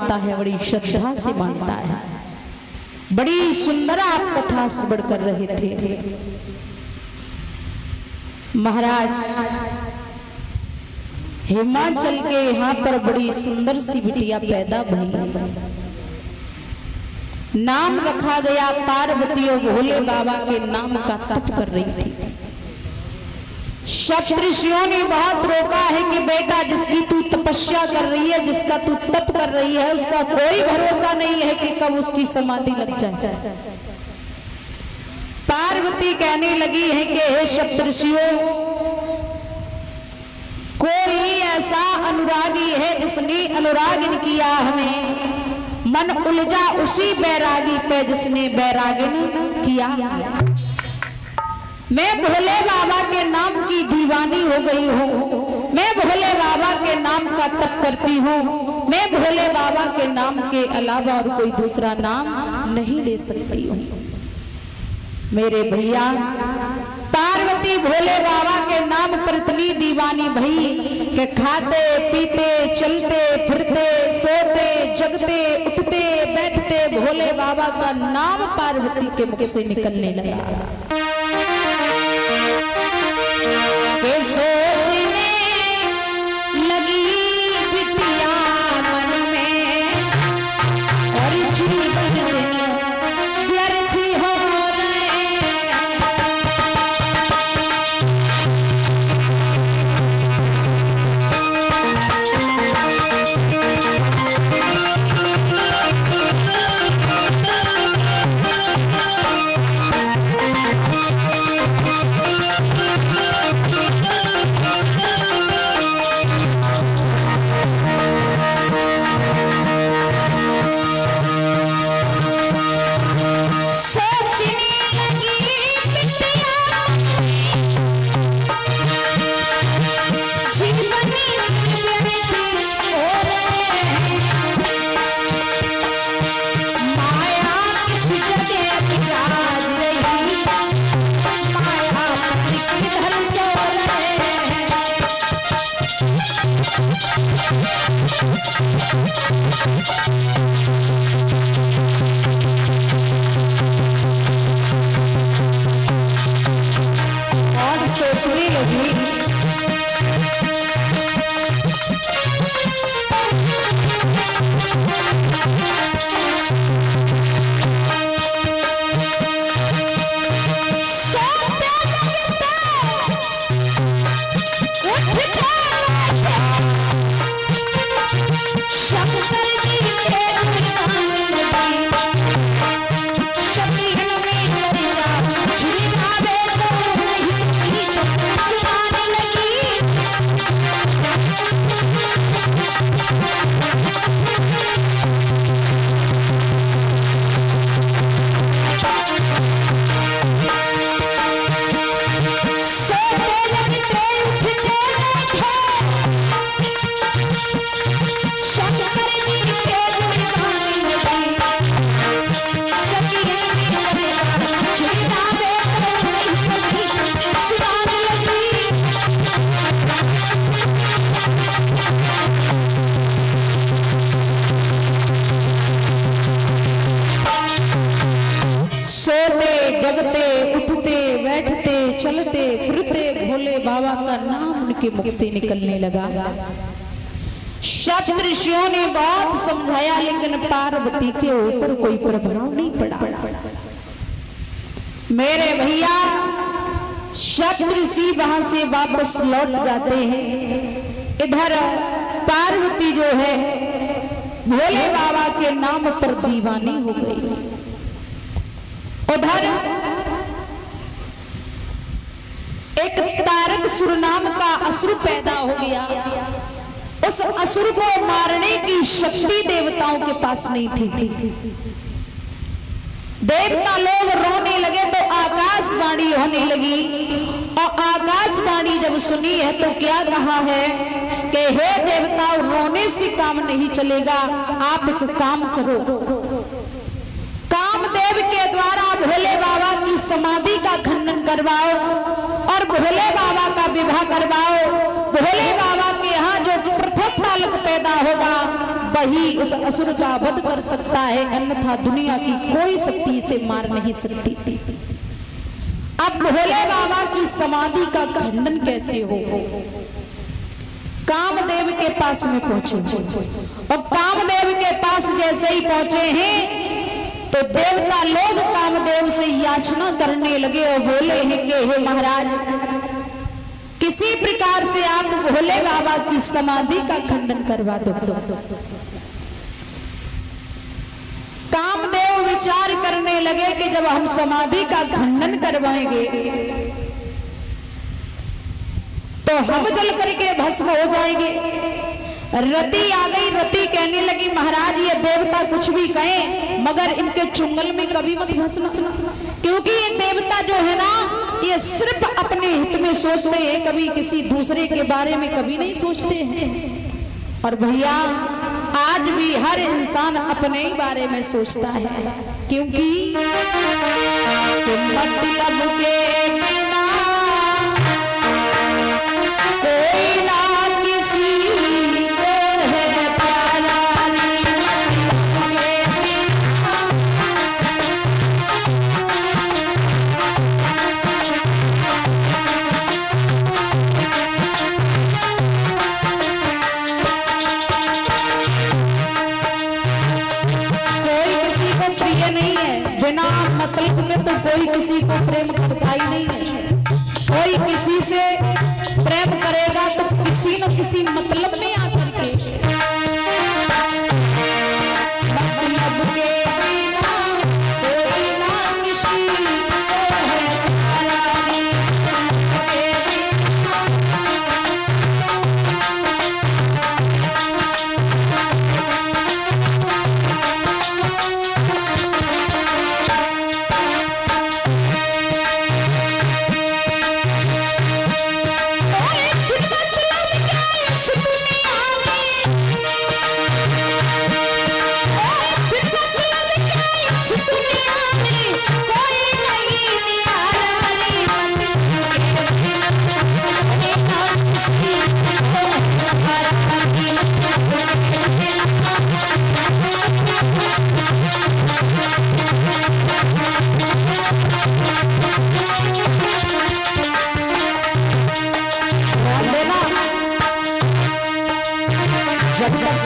मानता है, बड़ी श्रद्धा से मानता है। बड़ी सुंदर आप कथा श्रवण कर रहे थे महाराज। हिमाचल के यहाँ पर बड़ी सुंदर सी बिटिया पैदा भई, नाम रखा गया पार्वती और भोले बाबा के नाम का तप कर रही थी। सप्तऋषियों ने बहुत रोका है कि बेटा जिसकी तू तपस्या कर रही है, जिसका तू तप कर रही है, उसका कोई भरोसा नहीं है कि कब उसकी समाधि लग जाए। पार्वती कहने लगी है कि हे सप्तऋषियों, कोई ऐसा अनुरागी है जिसने अनुरागिन किया, हमें मन उलझा उसी बैरागी पे जिसने बैरागिन किया। मैं भोले बाबा के नाम की दीवानी हो गई हूँ, मैं भोले बाबा के नाम का तप करती हूँ, मैं भोले बाबा के नाम के अलावा और कोई दूसरा नाम नहीं ले सकती हूँ। मेरे भैया पार्वती भोले बाबा के नाम पर इतनी दीवानी भई कि खाते पीते चलते फिरते सोते जगते उठते बैठते भोले बाबा का नाम पार्वती के मुख से निकलने लगा। वे सोचने लगी बिटिया मन में और जीवन व्यर्थ हो रहे। और सोचने लगी जगते उठते बैठते चलते फिरते भोले बाबा का नाम उनके मुख से निकलने लगा। सप्तऋषियों ने बहुत समझाया लेकिन पार्वती के ऊपर कोई प्रभाव नहीं पड़ा। मेरे भैया सप्तऋषि वहां से वापस लौट जाते हैं। इधर पार्वती जो है भोले बाबा के नाम पर दीवानी हो गई। उधर एक तारकासुर नाम का असुर पैदा हो गया। उस असुर को मारने की शक्ति देवताओं के पास नहीं थी। देवता लोग रोने लगे तो आकाशवाणी होने लगी और आकाशवाणी जब सुनी है तो क्या कहा है कि हे देवताओं, रोने से काम नहीं चलेगा, आप एक काम करो, कामदेव के द्वारा भोले बाबा की समाधि का खंडन करवाओ और भोले बाबा का विवाह करवाओ। भोले बाबा के यहाँ जो प्रथम खून बालक पैदा होगा वही इस असुर का वध कर सकता है, अन्यथा दुनिया की कोई शक्ति इसे मार नहीं सकती। अब भोले बाबा की समाधि का खंडन कैसे हो? कामदेव के पास में पहुंचे और कामदेव के पास जैसे ही पहुंचे हैं तो देवता लोग कामदेव से याचना करने लगे और बोले हैं कि हे महाराज, किसी प्रकार से आप भोले बाबा की समाधि का खंडन करवा दो। कामदेव विचार करने लगे कि जब हम समाधि का खंडन करवाएंगे तो हम जल करके भस्म हो जाएंगे। रति आ गई, रति कहने लगी महाराज ये देवता कुछ भी कहें मगर इनके चुंगल में कभी मत भसना, क्योंकि ये देवता जो है ना ये सिर्फ अपने हित में सोचते हैं, कभी किसी दूसरे के बारे में कभी नहीं सोचते हैं। और भैया आज भी हर इंसान अपने ही बारे में सोचता है, क्योंकि मतलब के बिना कोई ना किसी को है प्यारा। बिना मतलब के तो कोई किसी को प्रेम करता ही नहीं है। कोई किसी से प्रेम करेगा तो किसी न किसी मतलब में आकर के, मतलब के बिना कोई ना किसी को है प्यारा। जब तक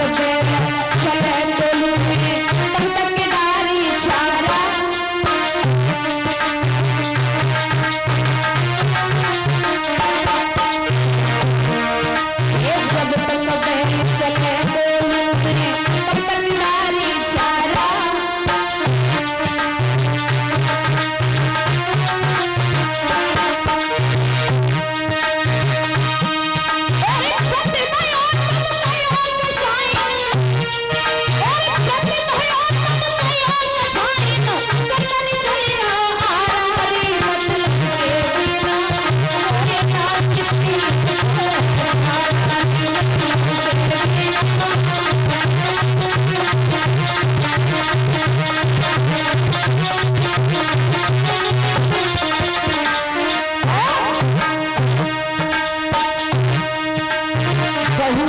चले टोलू में तब तक किनारी चारा, जब तक चले टोलू में तब तक किनारी चारा।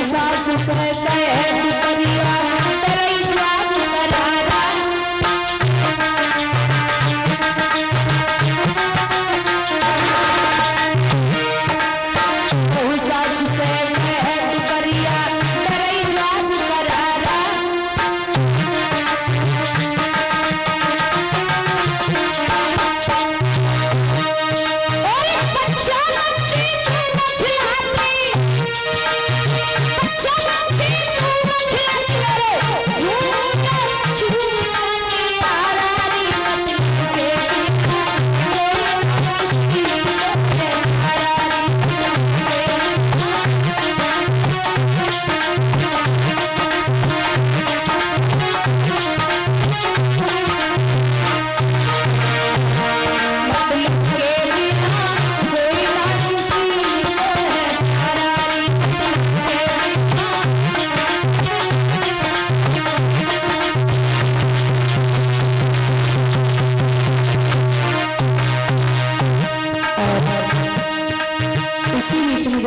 सासु से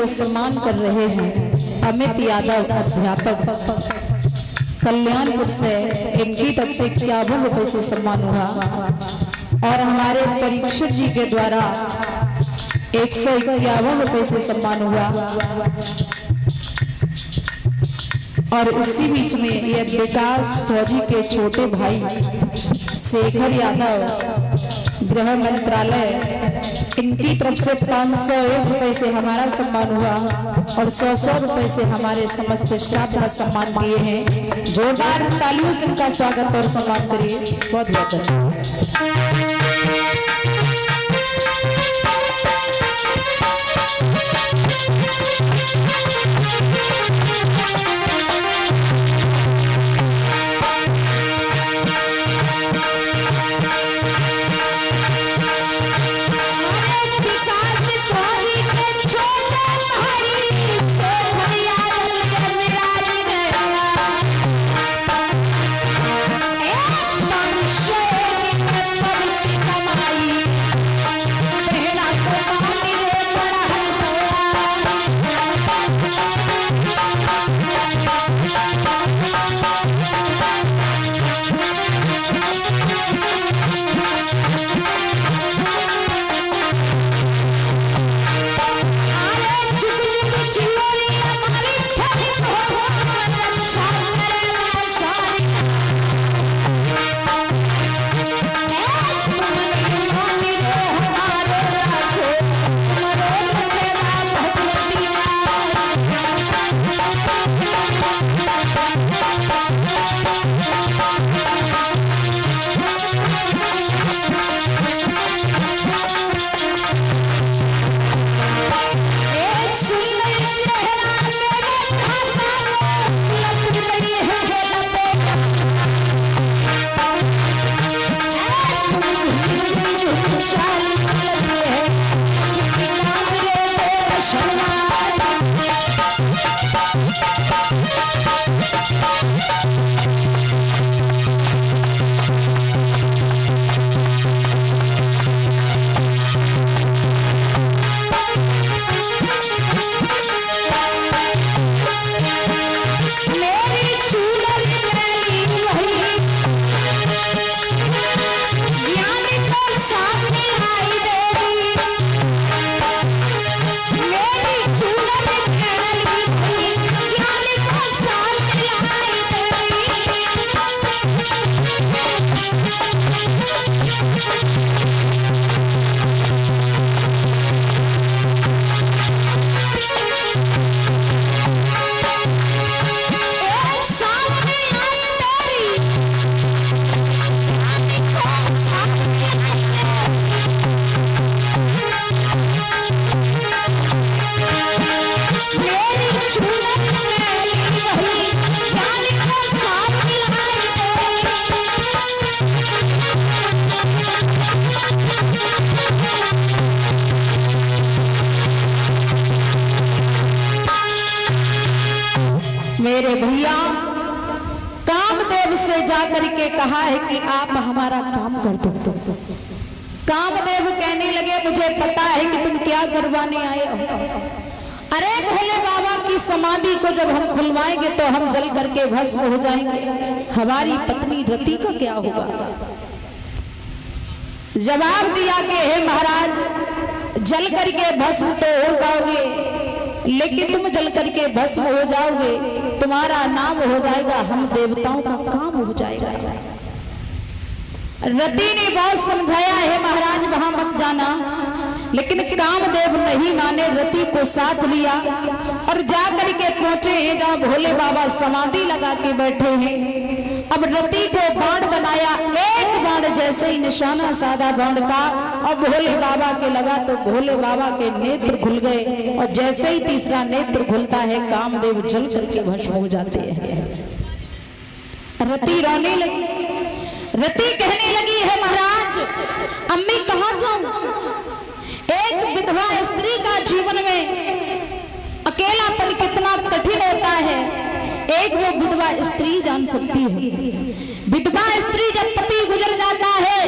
सम्मान कर रहे हैं अमित यादव अध्यापक कल्याणपुर से, इनकी तरफ से 51 रुपए से सम्मान हुआ। और हमारे परीक्षक जी के द्वारा 151 रुपए से सम्मान हुआ। और इसी बीच में ये विकास फौजी के छोटे भाई शेखर यादव गृह मंत्रालय, इनकी तरफ से 501 रुपए से हमारा सम्मान हुआ और 100 रुपए से हमारे समस्त स्टाफ का सम्मान किए हैं। जोरदार तालियों से इनका स्वागत और सम्मान करिए। बहुत बहुत धन्यवाद। मेरे भैया कामदेव से जाकर के कहा है कि आप हमारा काम कर दो। कामदेव कहने लगे मुझे पता है कि तुम क्या करवाने आए हो। अरे भोले बाबा की समाधि को जब हम खुलवाएंगे तो हम जल करके भस्म हो जाएंगे, हमारी पत्नी रति का क्या होगा। जवाब दिया कि हे महाराज जल करके भस्म तो हो जाओगे, लेकिन तुम जल करके भस्म हो जाओगे, तुम्हारा नाम हो जाएगा, हम देवताओं का काम हो जाएगा। रति ने बहुत समझाया है महाराज वहां मत जाना, लेकिन कामदेव नहीं माने, रति को साथ लिया और जाकर के पहुंचे हैं जहां भोले बाबा समाधि लगा के बैठे हैं। अब रति को बाण बनाया, एक बाण जैसे ही निशाना साधा बाण का और भोले बाबा के लगा तो भोले बाबा के नेत्र खुल गए और जैसे ही तीसरा नेत्र खुलता है कामदेव जल करके भस्म हो जाते हैं। रति रोने लगी, रति कहने लगी है महाराज अम्मी कहां जाऊं। एक विधवा स्त्री का जीवन में अकेलापन कितना कठिन होता है, एक वो विधवा स्त्री जान सकती है। विधवा स्त्री जब पति गुजर जाता है,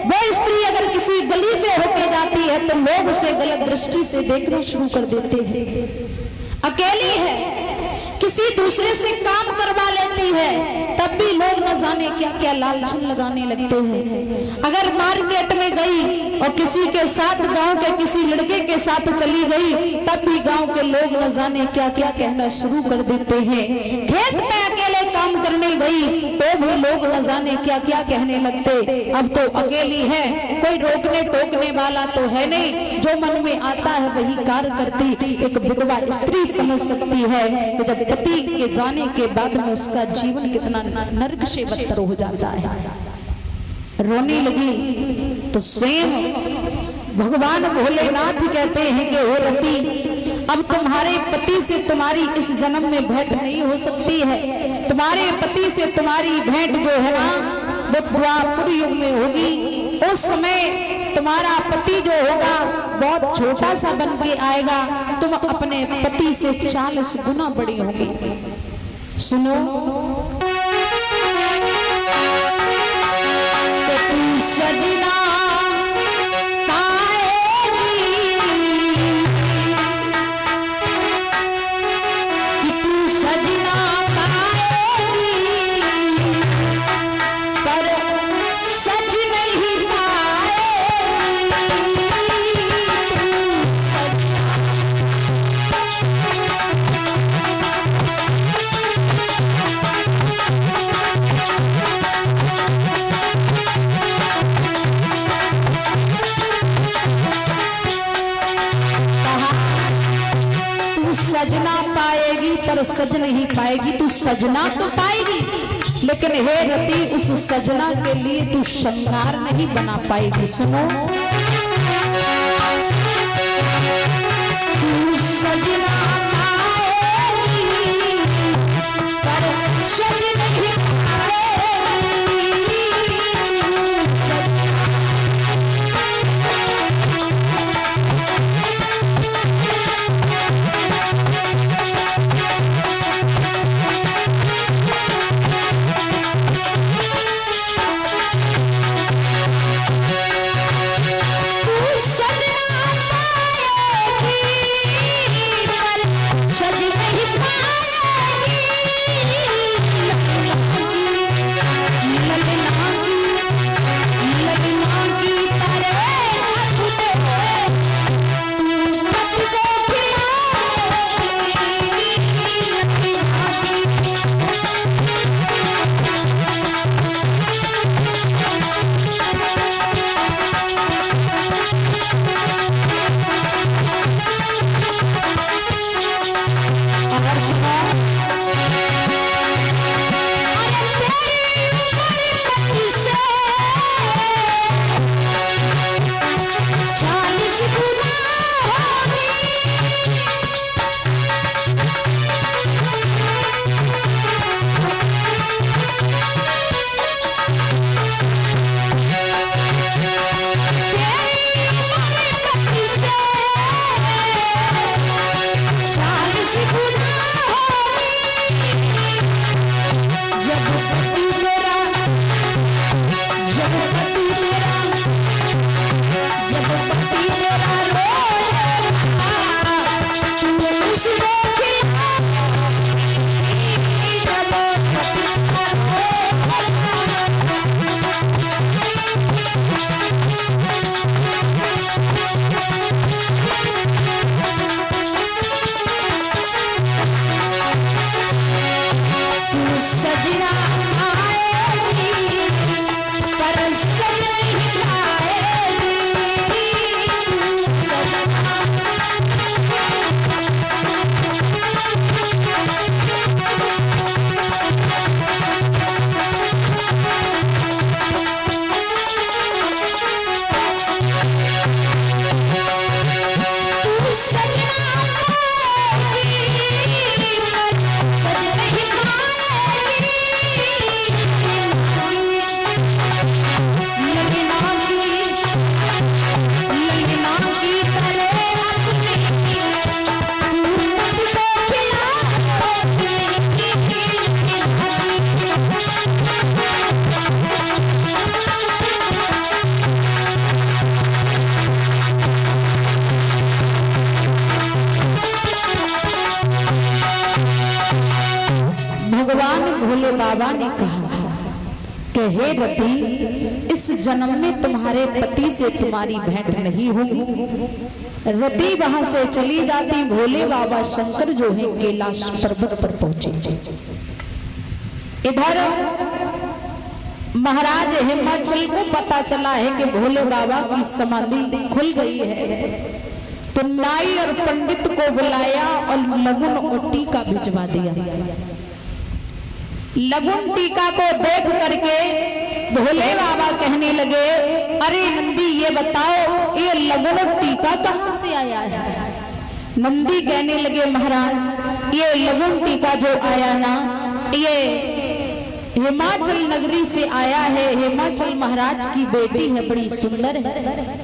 वो स्त्री अगर किसी गली से होके जाती है तो लोग उसे गलत दृष्टि से देखना शुरू कर देते हैं। अकेली है, किसी दूसरे से काम करवा लेती है, तब भी लोग न जाने क्या क्या लालच लगाने लगते हैं। अगर मार्केट में गई और किसी के साथ, गांव के किसी लड़के के साथ चली गई, तब भी गांव के लोग न जाने क्या क्या कहना शुरू कर देते हैं। खेत में अकेले काम करने गई तो भी लोग न जाने क्या क्या कहने लगते। अब तो अकेली है, कोई रोकने टोकने वाला तो है नहीं, जो मन में आता है वही कार्य करती एक विधवा स्त्री समझ सकती है कि जब पति के जाने के बाद में उसका जीवन कितना नरक से बदतर हो जाता है। रोने लगी तो स्वयं भगवान भोलेनाथ कहते हैं कि हे रति, अब तुम्हारे पति से तुम्हारी इस जन्म में भेंट नहीं हो सकती है। तुम्हारे पति से तुम्हारी भेंट जो है ना वो द्वापर युग में होगी। उस समय तुम्हारा पति जो होगा बहुत छोटा सा बन के आएगा, तुम अपने पति से 40 गुना बड़ी होगी। सुनो, तो तू सजना सजना पाएगी पर सज नहीं पाएगी। तू सजना तो पाएगी, लेकिन हे रति उस सजना के लिए तू श्रृंगार नहीं बना पाएगी। सुनो, तू सजना पाएगी पर सज नहीं बाबा ने कहा कि हे रति, इस जन्म में तुम्हारे पति से तुम्हारी भेंट नहीं होगी। रति वहां से चली जाती। भोले बाबा शंकर जो है कैलाश पर्वत पर पहुंचे। इधर महाराज हिमाचल को पता चला है कि भोले बाबा की समाधि खुल गई है, तो नाई और पंडित को बुलाया और लगुन और टीका भिजवा दिया। लगुन टीका को देख करके भोले बाबा कहने लगे, अरे नंदी ये बताओ ये लगुन टीका कहाँ से आया है? नंदी कहने लगे, महाराज ये लगुन टीका जो आया ना, ये हिमाचल नगरी से आया है। हिमाचल महाराज की बेटी है, बड़ी सुंदर है,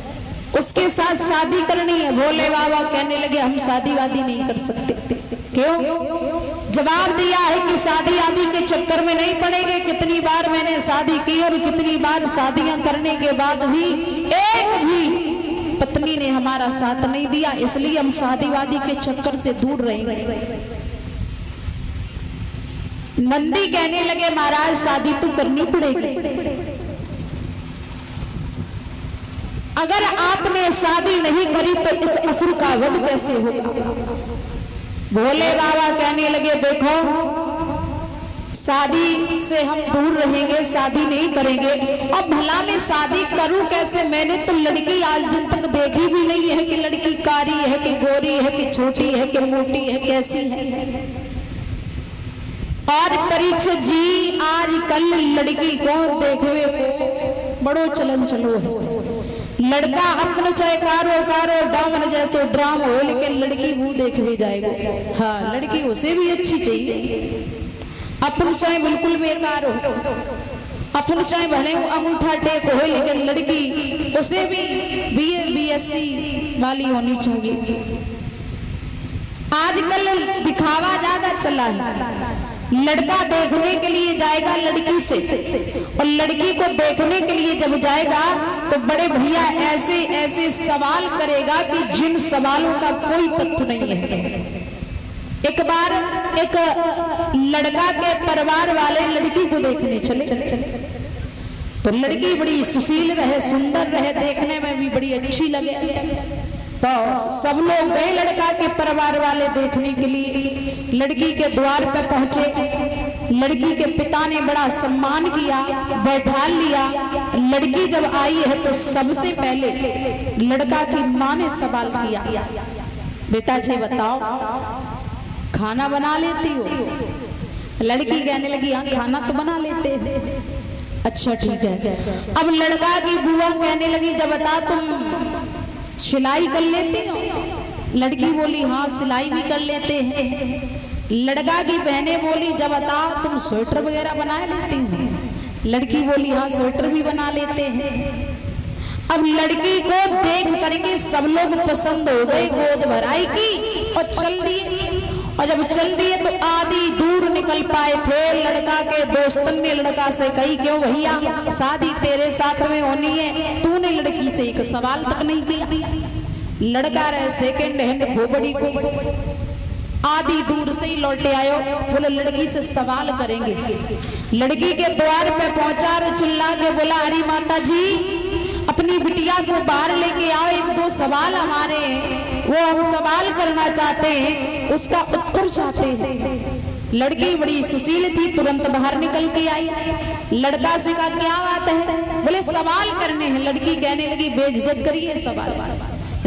उसके साथ शादी करनी है। भोले बाबा कहने लगे, हम शादी वादी नहीं कर सकते। क्यों? जवाब दिया है कि शादी आदि के चक्कर में नहीं पड़ेंगे। कितनी बार मैंने शादी की और कितनी बार शादियां करने के बाद भी एक भी पत्नी ने हमारा साथ नहीं दिया, इसलिए हम शादी वादी के चक्कर से दूर रहेंगे। नंदी कहने लगे, महाराज शादी तो करनी पड़ेगी। अगर आपने शादी नहीं करी तो इस असुर का वध कैसे होगा? भोले बाबा कहने लगे, देखो शादी से हम दूर रहेंगे, शादी नहीं करेंगे। अब भला मैं शादी करूं कैसे? मैंने तो लड़की आज दिन तक देखी भी नहीं है कि लड़की कारी है कि गोरी है कि छोटी है कि मोटी है, कैसी है। और परीक्षित जी आजकल लड़की को देखवे को बड़ो चलन चलो है। लड़का अपने चाहे कारो कारो डामन जैसो ड्राम हो, लेकिन लड़की वो देख भी जाएगा। हाँ, लड़की उसे भी अच्छी चाहिए। अपन चाहे बिल्कुल बेकार हो, अपन चाहे भले अंगूठा टेक हो, लेकिन लड़की उसे भी BA BSc वाली होनी चाहिए। आजकल दिखावा ज्यादा चला है। लड़का देखने के लिए जाएगा लड़की से, और लड़की को देखने के लिए जब जाएगा तो बड़े भैया ऐसे ऐसे सवाल करेगा कि जिन सवालों का कोई तथ्य नहीं है। एक बार एक लड़का के परिवार वाले लड़की को देखने चले, तो लड़की बड़ी सुशील रहे, सुंदर रहे, देखने में भी बड़ी अच्छी लगे। तो सब लोग गए लड़का के परिवार वाले देखने के लिए। लड़की के द्वार पर पहुंचे। लड़की के पिता ने बड़ा सम्मान किया, बैठा लिया। लड़की जब आई है तो सबसे पहले लड़का की माँ ने सवाल किया, बेटा जी बताओ खाना बना लेती हो? लड़की कहने लगी, हाँ खाना तो बना लेते हैं। अच्छा ठीक है। अब लड़का की बुआ कहने लगी, जब बता तुम सिलाई कर लेती हो? लड़की बोली, हाँ सिलाई भी कर लेते हैं। लड़का की बहनें बोली, जब बता तुम स्वेटर वगैरह बना लेती हो? लड़की बोली, हाँ स्वेटर भी बना लेते हैं। अब लड़की को देख करके सब लोग पसंद हो गए, गोद भराई की और चल दिए। और जब चल दिए तो आधी दूर निकल पाए थे। लड़का के दोस्तन ने लड़का से कही, क्यों भैया शादी तेरे साथ में होनी है, तूने लड़की से एक सवाल तक नहीं किया। लड़का रहे सेकेंड हैंड खोपड़ी को, आधी दूर से ही लौटे आयो, बोले लड़की से सवाल करेंगे। लड़की के द्वार पे पहुंचा और चिल्ला के बोला, अरे माता जी अपनी बिटिया को बाहर लेके आओ, एक दो सवाल हमारे वो हम सवाल करना चाहते हैं, उसका उत्तर चाहते हैं। लड़की बड़ी सुशील थी, तुरंत बाहर निकल के आई। लड़का से कहा, क्या बात है? बोले सवाल करने हैं। लड़की कहने लगी, बेझिझक करिए सवाल।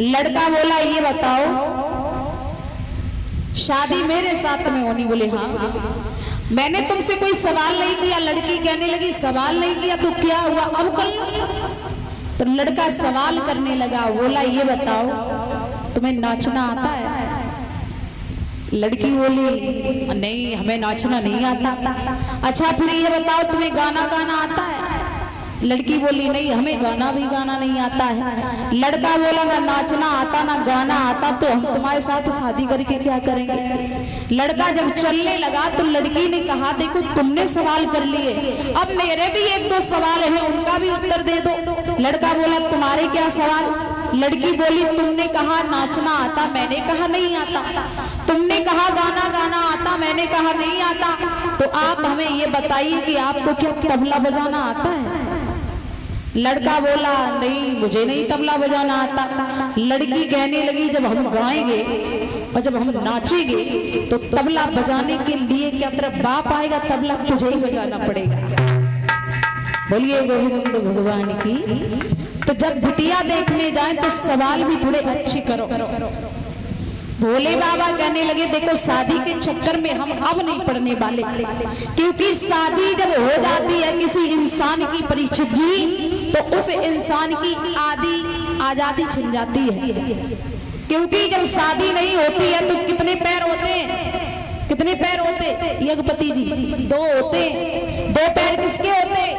लड़का बोला, ये बताओ शादी मेरे साथ में होनी? बोले हाँ। मैंने तुमसे कोई सवाल नहीं किया। लड़की कहने लगी, सवाल नहीं किया तो क्या हुआ, अब कर लो। तो लड़का सवाल करने लगा, बोला ये बताओ तुम्हें नाचना आता है? लड़की बोली, नहीं हमें नाचना नहीं आता। अच्छा फिर ये बताओ तुम्हें गाना गाना आता है? लड़की बोली, नहीं हमें गाना भी गाना नहीं आता है। लड़का बोला, ना नाचना आता ना गाना आता तो हम तुम्हारे साथ शादी करके क्या करेंगे? लड़का जब चलने लगा तो लड़की ने कहा, देखो तुमने सवाल कर लिए, अब मेरे भी एक दो सवाल हैं, उनका भी उत्तर दे दो। लड़का बोला, तुम्हारे क्या सवाल? लड़की बोली तुमने कहा नाचना आता, मैंने कहा नहीं आता। तुमने कहा गाना गाना आता, मैंने कहा नहीं आता। तो आप हमें ये बताइए कि आपको क्या तबला बजाना आता है? लड़का बोला नहीं मुझे नहीं तबला बजाना आता। लड़की कहने लगी जब हम गाएंगे और जब हम नाचेंगे तो तबला बजाने के लिए क्या तेरा बाप आएगा? तबला तुझे ही बजाना पड़ेगा। बोलिए गोविंद भगवान की। तो जब बिटिया देखने जाए तो सवाल भी थोड़े अच्छे करो। भोले बाबा कहने लगे देखो शादी के चक्कर में हम अब नहीं पड़ने वाले, क्योंकि शादी जब हो जाती है किसी इंसान की परीक्षित जी, तो उस इंसान की आजादी छिन जाती है। क्योंकि जब शादी नहीं होती है तो कितने पैर होते हैं? कितने पैर होते यज्ञपति जी? 2 होते। 2 पैर किसके होते?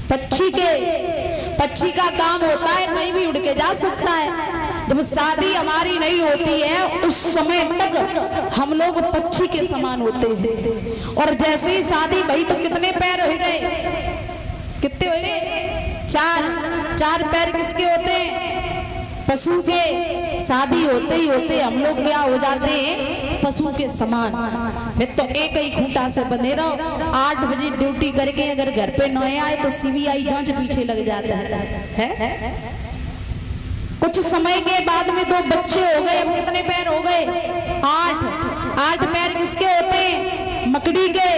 पक्षी के। पक्षी का काम होता है कहीं भी उड़ के जा सकता है। जब शादी हमारी नहीं होती है उस समय तक हम लोग पक्षी के समान होते हैं। और जैसे ही शादी भई तो कितने पैर हो गए? कितने हो गए? 4 पैर किसके होते हैं? पशु के। शादी होते ही होते हम लोग क्या हो जाते हैं? पशु के समान। फिर तो एक ही खूंटा से बंधे रहो। 8 बजे ड्यूटी करके अगर घर पे न आए तो सीबीआई जांच पीछे लग जाता है? कुछ समय के बाद में 2 बच्चे हो गए। अब कितने पैर हो गए? 8 पैर किसके होते हैं? मकड़ी के।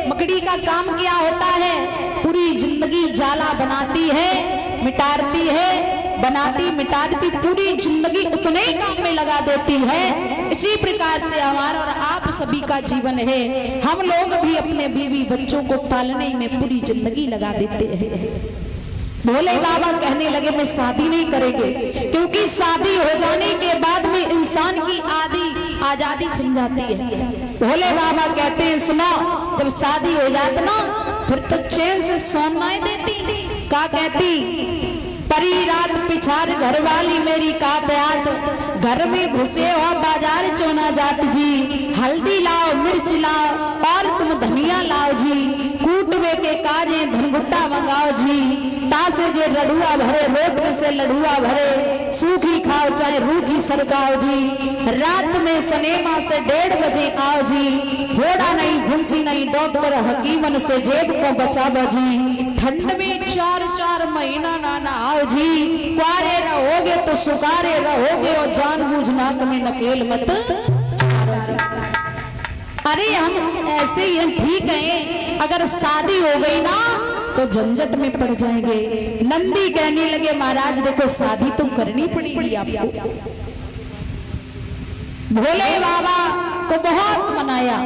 मकड़ी का काम क्या होता है? पूरी जिंदगी जाला बनाती है, मिटाती है, बनाती मिटाती पूरी जिंदगी उतने ही काम में लगा देती है। इसी प्रकार से हमारा और आप सभी का जीवन है। हम लोग भी अपने बीवी बच्चों को पालने में पूरी जिंदगी लगा देते हैं। भोले बाबा कहने लगे मैं शादी नहीं करेंगे, क्योंकि शादी हो जाने के बाद में इंसान की आजादी छिन जाती है। भोले बाबा कहते हैं सुनो, जब शादी हो जाती ना फिर तो चैन से सोना ही देती। क्या कहती? परी रात पिछार घर वाली मेरी कात आत, घर में घुसे हो बाजार चोना जात जी। हल्दी लाओ मिर्च लाओ और तुम धनिया लाओ जी। कूटवे के काजे धनगुट्टा मंगाओ जी। तासे जे लडुआ भरे रोट में से लडुआ भरे, सूखी खाओ चाहे रूखी सरकाओ जी। रात में सनेमा से 1:30 बजे आओ जी। फोड़ा नहीं फुंसी नहीं डॉक्टर हकीमन से जेब को बचाओ जी। ठंड में 4 महीना ना नहाओ जी। कुआरे रहोगे तो सुकारे रहोगे और जानबूझ नाक में नकेल मत। अरे हम ऐसे ही हैं, ठीक है। अगर शादी हो गई ना तो झंझट में पड़ जाएंगे। नंदी कहने लगे महाराज देखो शादी तो करनी पड़ेगी आपको। भोले बाबा को बहुत मनाया।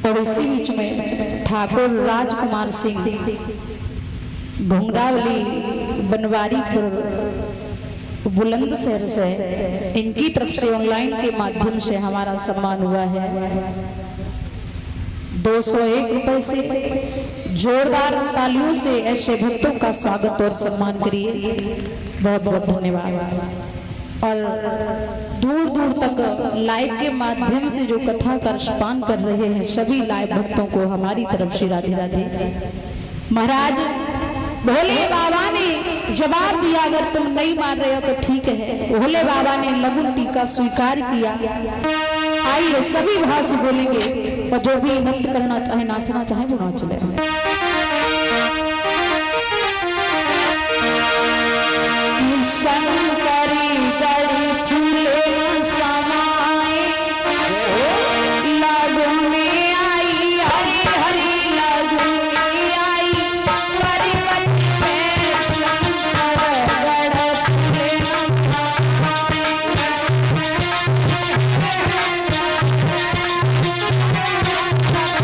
और इसी बीच में ठाकुर राजकुमार सिंह घुंघरावली बनवारीपुर बुलंदशहर से, इनकी तरफ से ऑनलाइन के माध्यम से हमारा सम्मान हुआ है 201 रुपए से। जोरदार तालियों से ऐसे भक्तों का स्वागत और सम्मान करिए। बहुत बहुत धन्यवाद। और दूर दूर तक लाइव के माध्यम से जो कथा का रसपान कर रहे हैं सभी लाइव भक्तों को हमारी तरफ से राधे राधे। महाराज भोले बाबा ने जवाब दिया अगर तुम नहीं मान रहे हो तो ठीक है। भोले बाबा ने लघु टीका स्वीकार किया। आइए सभी भाषा बोलेंगे और जो भी नृत्य करना चाहे नाचना चाहे वो नाच ले। शंकरी गड़ी फूले समाए लगू में आई हरी हरी लगू में आई परिपति में शंकर गढ़ फूले समाए।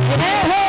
जय हो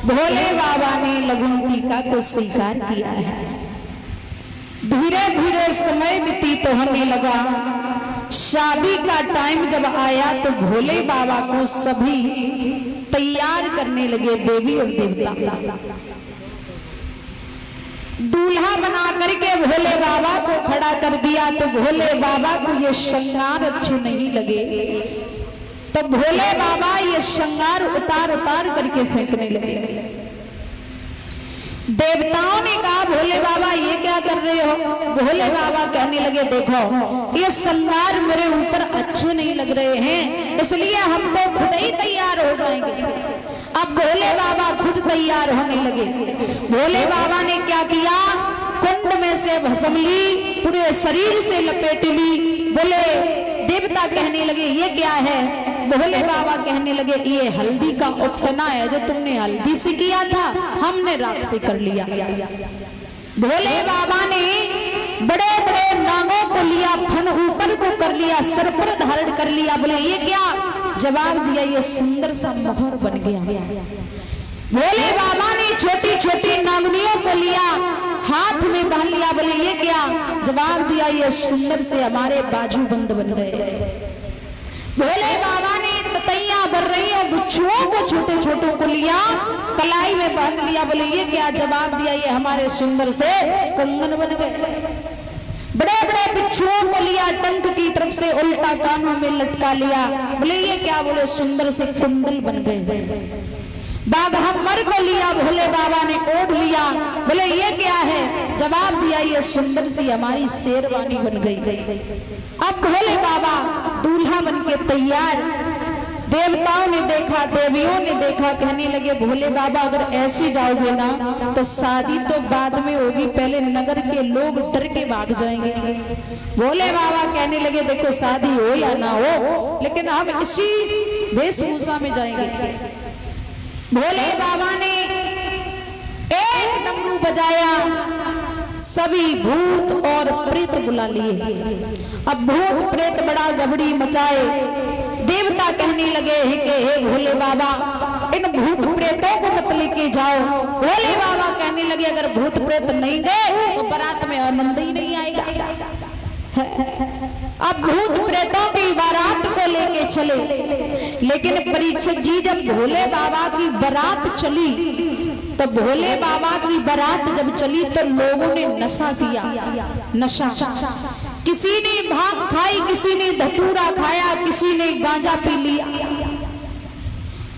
भोले बाबा ने लगुन टीका को स्वीकार किया है। धीरे धीरे समय व्यतीत होने लगा। शादी का टाइम जब आया तो भोले बाबा को सभी तैयार करने लगे, देवी और देवता। दूल्हा बना करके भोले बाबा को खड़ा कर दिया तो भोले बाबा को ये श्रृंगार अच्छे नहीं लगे, तो भोले बाबा ये श्रृंगार उतार उतार करके फेंकने लगे। देवताओं ने कहा भोले बाबा ये क्या कर रहे हो? भोले बाबा कहने लगे देखो ये श्रृंगार मेरे ऊपर अच्छे नहीं लग रहे हैं, इसलिए हम तो खुद ही तैयार हो जाएंगे। अब भोले बाबा खुद तैयार होने लगे। भोले बाबा ने क्या किया, कुंड में से भस्म ली, पूरे शरीर से लपेट ली। बोले देवता कहने लगे ये क्या है? भोले बाबा कहने लगे ये हल्दी का उठना है, जो तुमने हल्दी से किया था हमने राख से कर लिया। भोले बाबा ने बड़े बड़े नागों को लिया, फन ऊपर को कर लिया, सर पर धारण कर लिया। बोले ये क्या? जवाब दिया ये सुंदर सा मोहर बन गया। भोले बाबा ने छोटी छोटी नागनियों को लिया, हाथ में बांध लिया। बोले ये क्या? जवाब दिया ये सुंदर से हमारे बाजूबंद बन गए। भोले बाबा ने ततैया भर रही है बिच्छुओं को छोटे छोटों को लिया, कलाई में बांध लिया। बोले ये क्या? जवाब दिया ये हमारे सुंदर से कंगन बन गए। बड़े बड़े बिच्छुओं को लिया, टंक की तरफ से उल्टा कानों में लटका लिया। बोले ये क्या? बोले सुंदर से कुंडल बन गए। बाघम्बर को लिया, भोले बाबा ने ओढ़ लिया। बोले ये क्या है? जवाब दिया ये सुंदर सी हमारी शेरवानी बन गई। अब भोले बाबा दूल्हा बन के तैयार। देवताओं ने देखा, देवियों ने देखा, कहने लगे भोले बाबा अगर ऐसे जाओगे ना तो शादी तो बाद में होगी, पहले नगर के लोग डर के भाग जाएंगे। भोले बाबा कहने लगे देखो शादी हो या ना हो, लेकिन हम इसी वेशभूषा में जाएंगे। भोले बाबा ने एक डमरू बजाया, सभी भूत और प्रेत बुला लिए। अब भूत प्रेत बड़ा गबड़ी मचाए। देवता कहने लगे हे भोले बाबा इन भूत प्रेतों को मत लेके जाओ। भोले बाबा कहने लगे अगर भूत प्रेत नहीं गए तो बारात में आनंद ही नहीं आएगा। अब भूत प्रेतों की बारात को लेके चले, लेकिन परीक्षित जी जब भोले बाबा की बारात चली तो भोले बाबा की बारात जब चली तो लोगों ने नशा किया। नशा, किसी ने भांग खाई, किसी ने धतूरा खाया, किसी ने गांजा पी लिया।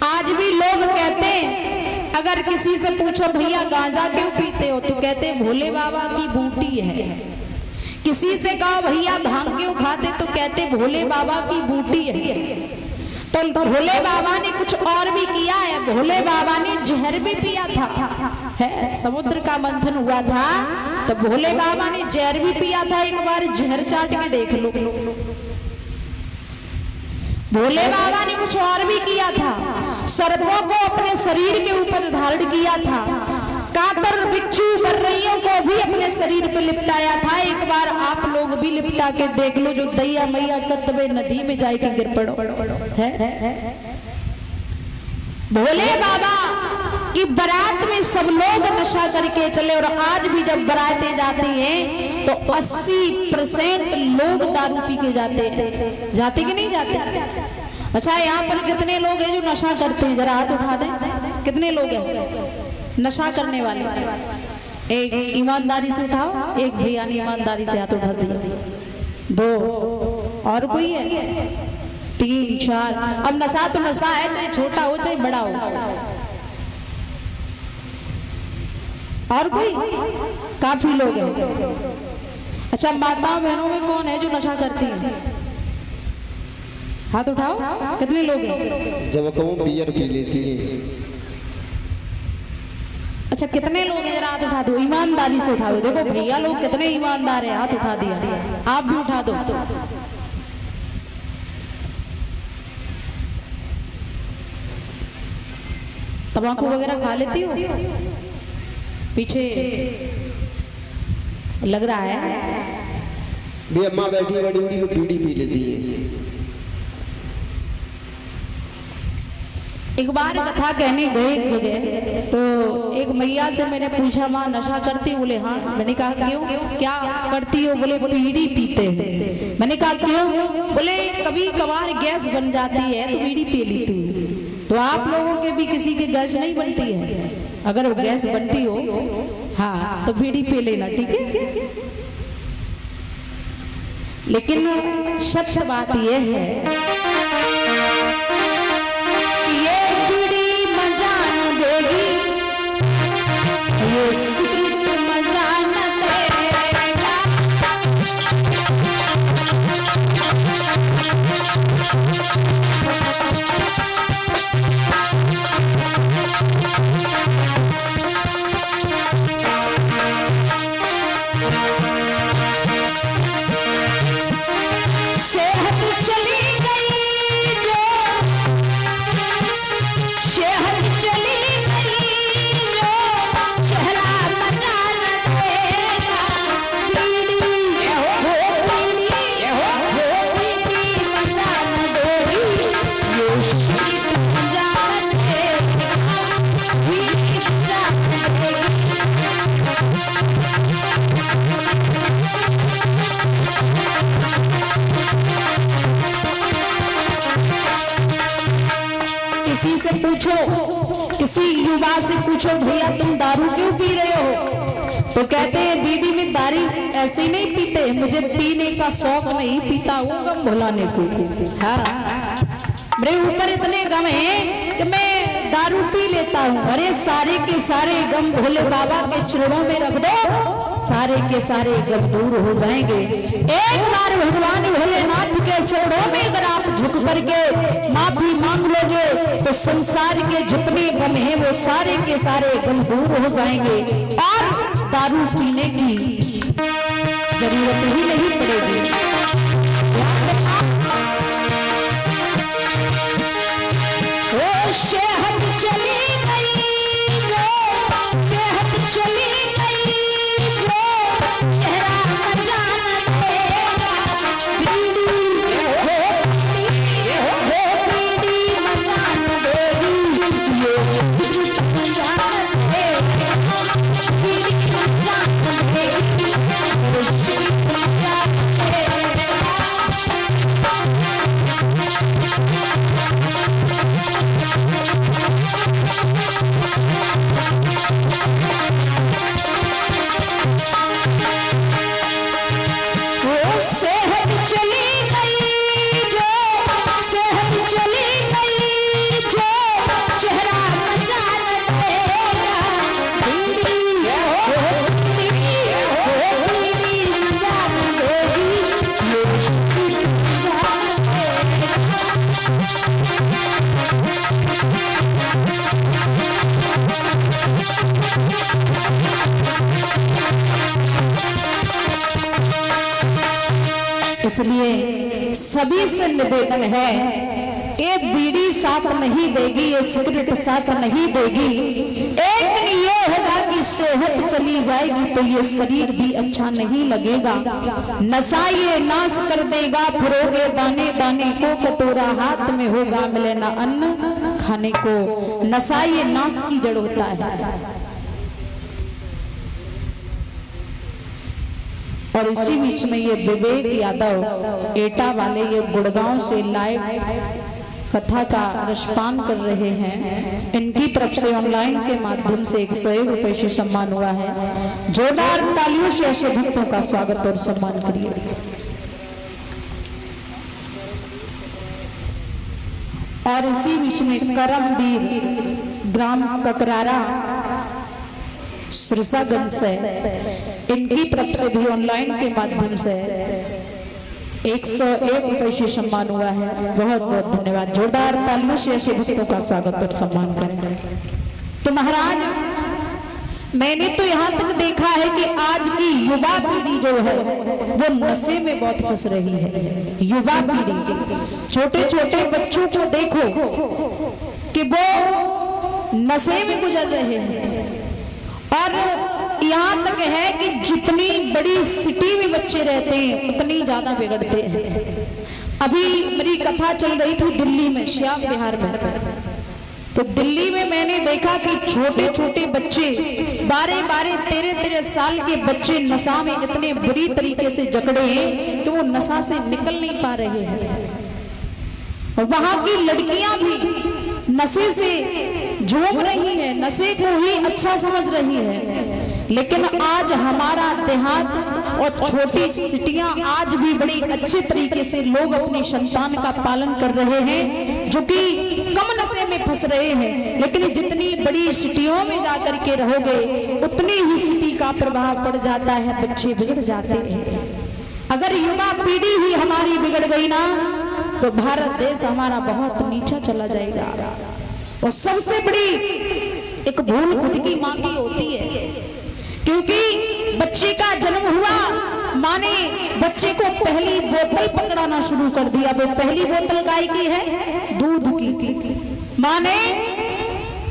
आज भी लोग कहते हैं, अगर किसी से पूछो भैया गांजा क्यों पीते हो, तो कहते भोले बाबा की बूटी है। किसी से कहो भैया भांग क्यों खाते, तो कहते भोले बाबा की बूटी है। तो भोले बाबा ने कुछ और भी किया है, भोले बाबा ने जहर भी पिया था। है, समुद्र का मंथन हुआ था तो भोले बाबा ने जहर भी पिया था। एक बार जहर चाट के देख लो। भोले बाबा ने कुछ और भी किया था, सर्पों को अपने शरीर के ऊपर धारण किया था, कातर बिच्छू बर्रइयों को भी अपने शरीर पे लिपटाया था। एक बार आप लोग भी लिपटा के देख लो, जो दैया मैया कतबे नदी में जाके गिर पड़ो। है? भोले बाबा की बारात में सब लोग नशा करके चले, और आज भी जब बारातें जाती हैं तो 80% लोग दारू पी के जाते हैं। जाते कि नहीं जाते? अच्छा, यहाँ पर कितने लोग हैं जो नशा करते हैं? जरा हाथ उठा दें, कितने लोग हैं नशा करने वाले? एक ईमानदारी से उठाओ, एक भैया ने ईमानदारी से हाथ उठा दिया। 2 और कोई है? 3 4। अब नशा तो नशा है, चाहे छोटा हो चाहे बड़ा हो। और कोई? काफी लोग हैं। अच्छा, माताओं बहनों में कौन है जो नशा करती है? हाथ उठाओ, कितने लोग हैं? जब कहूँ बियर पी लेती है। अच्छा, कितने लोग हैं? जरा हाथ उठा दो, ईमानदारी से उठाओ। देखो भैया लोग कितने ईमानदार हैं, हाथ उठा दिया। आप भी उठा दो। तंबाकू वगैरह खा लेती हो? पीछे लग रहा है भी अम्मा बैठी बड़ी बड़ी को बीड़ी पी लेती है। एक बार कथा कहने गए एक जगह, तो एक मैया से मैंने पूछा, माँ नशा करती हो? बोले हाँ। मैंने कहा क्यों, क्या करती हो? बोले बीड़ी पीते हैं। मैंने कहा क्यों? बोले कभी कभार गैस बन जाती है तो बीड़ी पी लेती हूँ। तो आप लोगों के भी किसी के गैस नहीं बनती है? अगर वो गैस बनती हो हाँ तो बीड़ी पी लेना, ठीक है। लेकिन सत्य बात यह है कि ये बीड़ी मजा न देगी, ये सिगरेट मजा न देगा। किसी से पूछो, किसी युवा से पूछो, भैया तुम दारू क्यों पी रहे हो? तो कहते हैं दीदी मैं दारू ऐसे नहीं पीते, मुझे पीने का शौक नहीं, पीता हूँ गम भुलाने को। हाँ, मेरे ऊपर इतने गम हैं कि मैं दारू पी लेता हूँ। अरे सारे के सारे गम भोले बाबा के चरणों में रख दो, सारे के सारे गम दूर हो जाएंगे। एक बार भगवान भोलेनाथ के चरणों में अगर आप झुक करके माफी मांग लोगे तो संसार के जितने गम हैं वो सारे के सारे गम दूर हो जाएंगे और दारू पीने की जरूरत ही नहीं पड़ेगी। ओ सेहत चली गई जो, सेहत चली गई जो, चेहरा मजा न देगा। बीड़ी हो बीड़ी मजा न देगी, ये सिगरेट मजा न देगा। बीड़ी मजा न देगी, ये सिगरेट मजा न देगा। इसलिए सभी से निवेदन है कि बीड़ी साथ नहीं देगी, ये सिगरेट साथ नहीं देगी। एक दिन ये होगा कि सेहत चली जाएगी तो ये शरीर भी अच्छा नहीं लगेगा। नशा ये नाश कर देगा, फिरोगे दाने दाने को, कटोरा हाथ में होगा मिले ना अन्न खाने को। नशा ये नाश की जड़ होता है। और इसी बीच में ये विवेक यादव एटा वाले ये गुड़गांव से लाइव कथा का रसपान कर रहे हैं। इनकी तरफ से ऑनलाइन के माध्यम से 101 रुपए से सम्मान हुआ है। जोरदार तालियों से ऐसे भक्तों का स्वागत और सम्मान करिए। और इसी बीच में करमवीर ग्राम ककरारा सिरसागंज से, इनकी तरफ से भी ऑनलाइन के माध्यम से 101 रुपए से सम्मान हुआ है। बहुत बहुत धन्यवाद। जोरदार तालियों से ऐसे भक्तों का स्वागत और सम्मान करें। तो महाराज, मैंने तो यहाँ तक देखा है कि आज की युवा पीढ़ी जो है वो नशे में बहुत फंस रही है। युवा पीढ़ी, छोटे छोटे बच्चों को देखो कि वो नशे में गुजर रहे हैं। और यहाँ तक है कि जितनी बड़ी सिटी में बच्चे रहते हैं उतनी ज्यादा बिगड़ते हैं। अभी मेरी कथा चल रही थी दिल्ली में, श्याम विहार में। तो दिल्ली में मैंने देखा कि छोटे छोटे बच्चे 12-12, 13-13 साल के बच्चे नशा में इतने बुरी तरीके से जकड़े हैं कि वो नशा से निकल नहीं पा रहे हैं। और वहां की लड़कियां भी नशे से झूम रही है, नशे को ही अच्छा समझ रही है। लेकिन आज हमारा देहात और छोटी सिटियां आज भी बड़ी अच्छे तरीके से लोग अपनी संतान का पालन कर रहे हैं, जो कि कम नशे में फंस रहे हैं। लेकिन जितनी बड़ी सिटियों में जाकर के रहोगे उतनी ही सिटी का प्रभाव पड़ जाता है, बच्चे बिगड़ जाते हैं। अगर युवा पीढ़ी ही हमारी बिगड़ गई ना तो भारत देश हमारा बहुत नीचा चला जाएगा। और सबसे बड़ी एक भूल खुद की माँ की होती है, क्योंकि बच्चे का जन्म हुआ, माँ ने बच्चे को पहली बोतल पकड़ाना शुरू कर दिया। वो पहली बोतल गाय की है, दूध की। माँ ने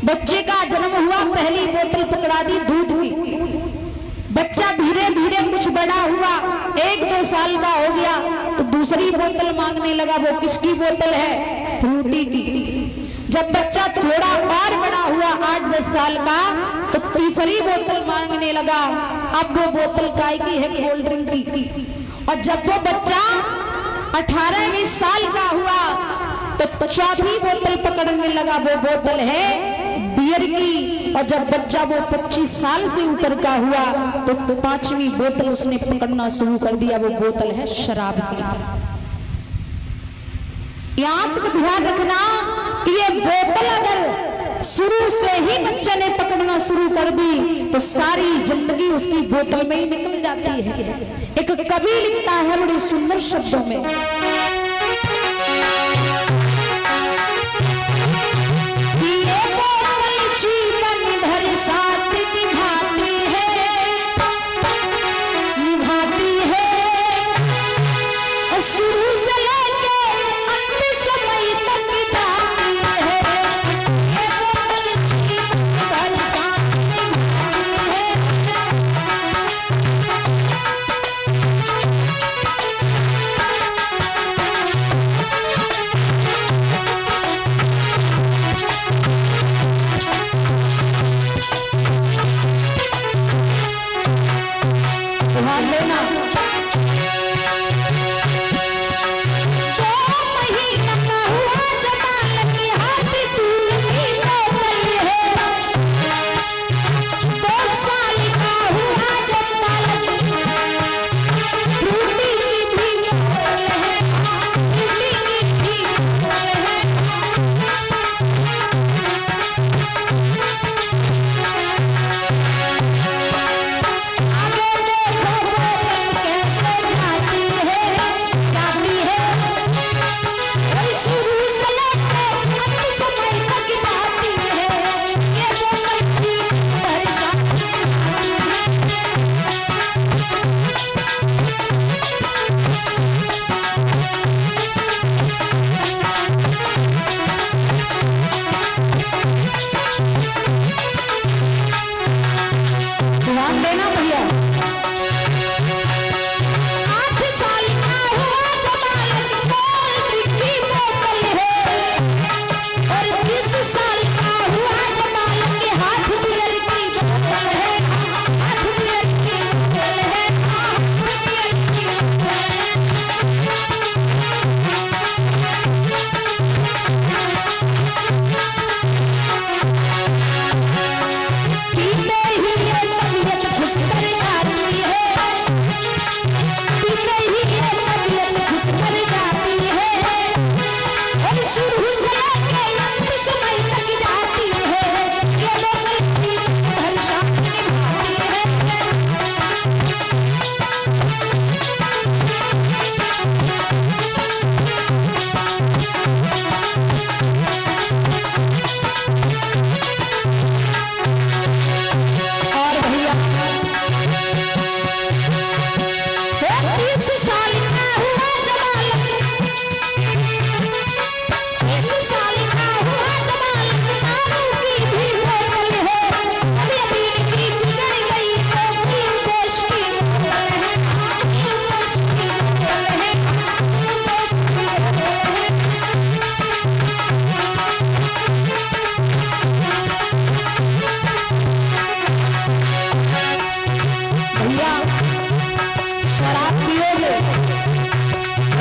बच्चे का जन्म हुआ, पहली बोतल पकड़ा दी दूध की। बच्चा धीरे धीरे कुछ बड़ा हुआ, 1-2 साल का हो गया तो दूसरी बोतल मांगने लगा। वो किसकी बोतल है? फ्रूटी की। जब बच्चा थोड़ा और बड़ा हुआ, 8-10 साल का, तो तीसरी बोतल मांगने लगा। अब वो बोतल काय की है? कोल्ड ड्रिंक की। और जब वो बच्चा 18-20 साल का हुआ तो चौथी बोतल पकड़ने लगा। वो बोतल है बियर की। और जब बच्चा वो 25 साल से ऊपर का हुआ तो 5वीं बोतल उसने पकड़ना शुरू कर दिया। वो बोतल है शराब की। यहाँ तक ध्यान रखना कि ये बोतल अगर शुरू से ही बच्चे ने पकड़ना शुरू कर दी तो सारी जिंदगी उसकी बोतल में ही निकल जाती है। एक कवि लिखता है बड़े सुंदर शब्दों में, कि ये बोतल जीवन भर साथ निभाती है और शुरू से लेके अंत समय तक जाती है। ये बोतल जीवन भर साथ निभाती है।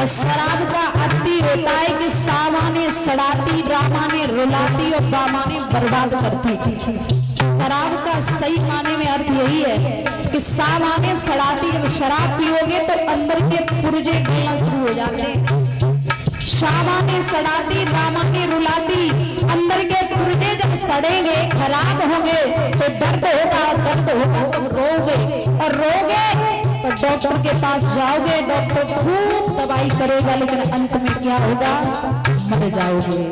और शराब का अति होता है कि सामाने सड़ाती, रामाने रुलाती और बामाने बर्बाद करती। शराब का सही माने में अर्थ यही है कि सामाने सड़ाती, जब शराब पियोगे तो अंदर के पुर्जे गलना शुरू हो जाते हैं। सामाने सड़ाती, रामाने रुलाती, अंदर के पुर्जे जब सड़ेंगे, खराब होंगे तो दर्द होगा तो रोगे, और रोगे तो डॉक्टर के पास जाओगे, डॉक्टर खूब दवाई करेगा, लेकिन अंत में क्या होगा? मर जाओगे।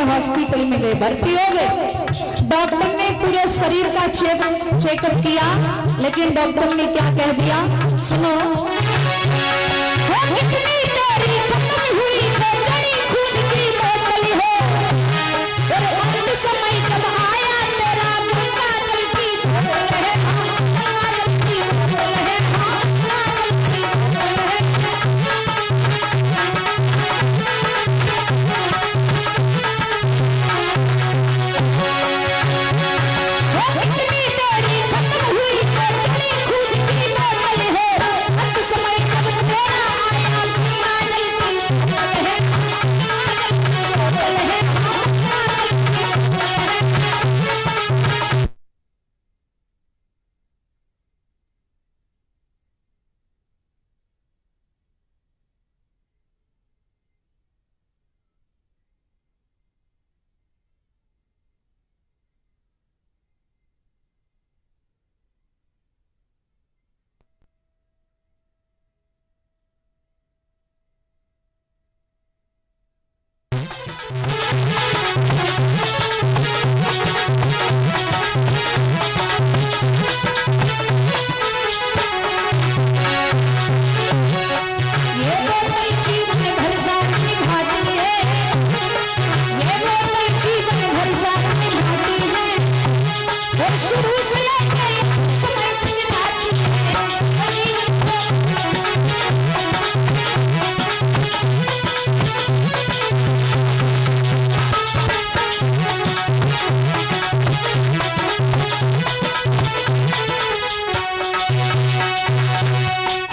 हॉस्पिटल में गए, भर्ती हो गए। डॉक्टर ने पूरे शरीर का चेकअप किया, लेकिन डॉक्टर ने क्या कह दिया? सुनो, कितनी तेरी खत्म हुई तो जड़ी खून की बोतल है, और अंत समय जब आया तेरा गंगा जल की बोतल है, गंगा जल की बोतल है, गंगा जल की बोतल है।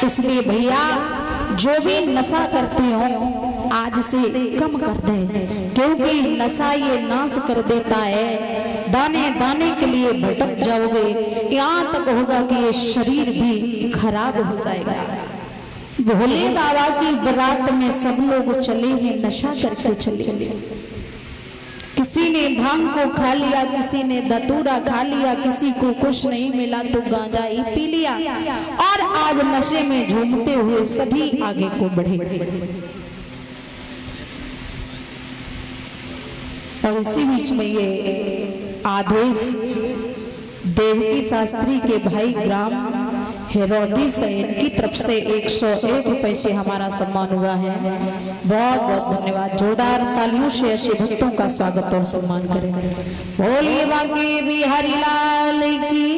इसलिए भैया जो भी नशा करते हो आज से कम कर दे, क्योंकि नशा ये नाश कर देता है। दाने दाने के लिए भटक जाओगे, यहाँ तक होगा कि ये शरीर भी खराब हो जाएगा। भोले बाबा की बारात में सब लोग चले हैं, नशा करके चले। किसी ने भांग को खा लिया, किसी ने धतूरा खा लिया, किसी को कुछ नहीं मिला तो गांजा ही पी लिया, और आज नशे में झूमते हुए सभी आगे को बढ़े। और इसी बीच में ये आदेश देवकी शास्त्री के भाई ग्राम हेरोदी से इनकी तरफ से 101 रुपए से हमारा सम्मान हुआ है। बहुत बहुत धन्यवाद। जोरदार तालियों से ऐसे भक्तों का स्वागत और सम्मान करें। बोलिए बांके बिहारी लाल की।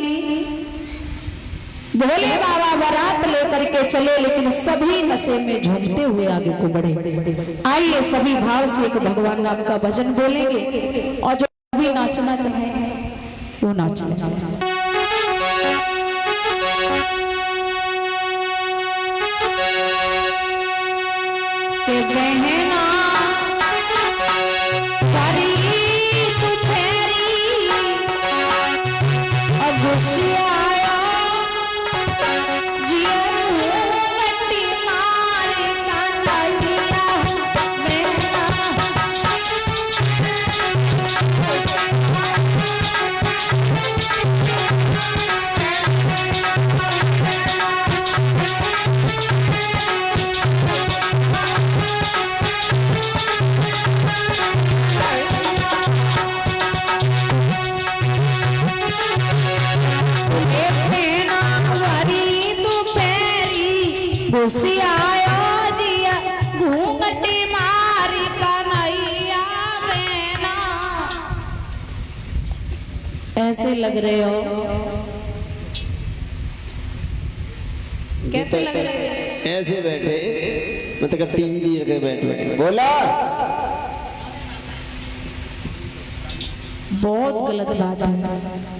भोले बाबा बारात लेकर के चले, लेकिन सभी नशे में झूमते हुए आगे को बढ़े। आइए सभी भाव से एक भगवान नाम का भजन बोलेंगे, और जो भी नाचना चाहे वो नाच ले। खुशी आयो जिया घूंघटी मारी कन्हैया बेना। ऐसे लग रहे हो, कैसे लग रहे हो? ऐसे बैठे मतलब टीवी दिए रखे बैठे बैठे बोला। बहुत गलत बात है।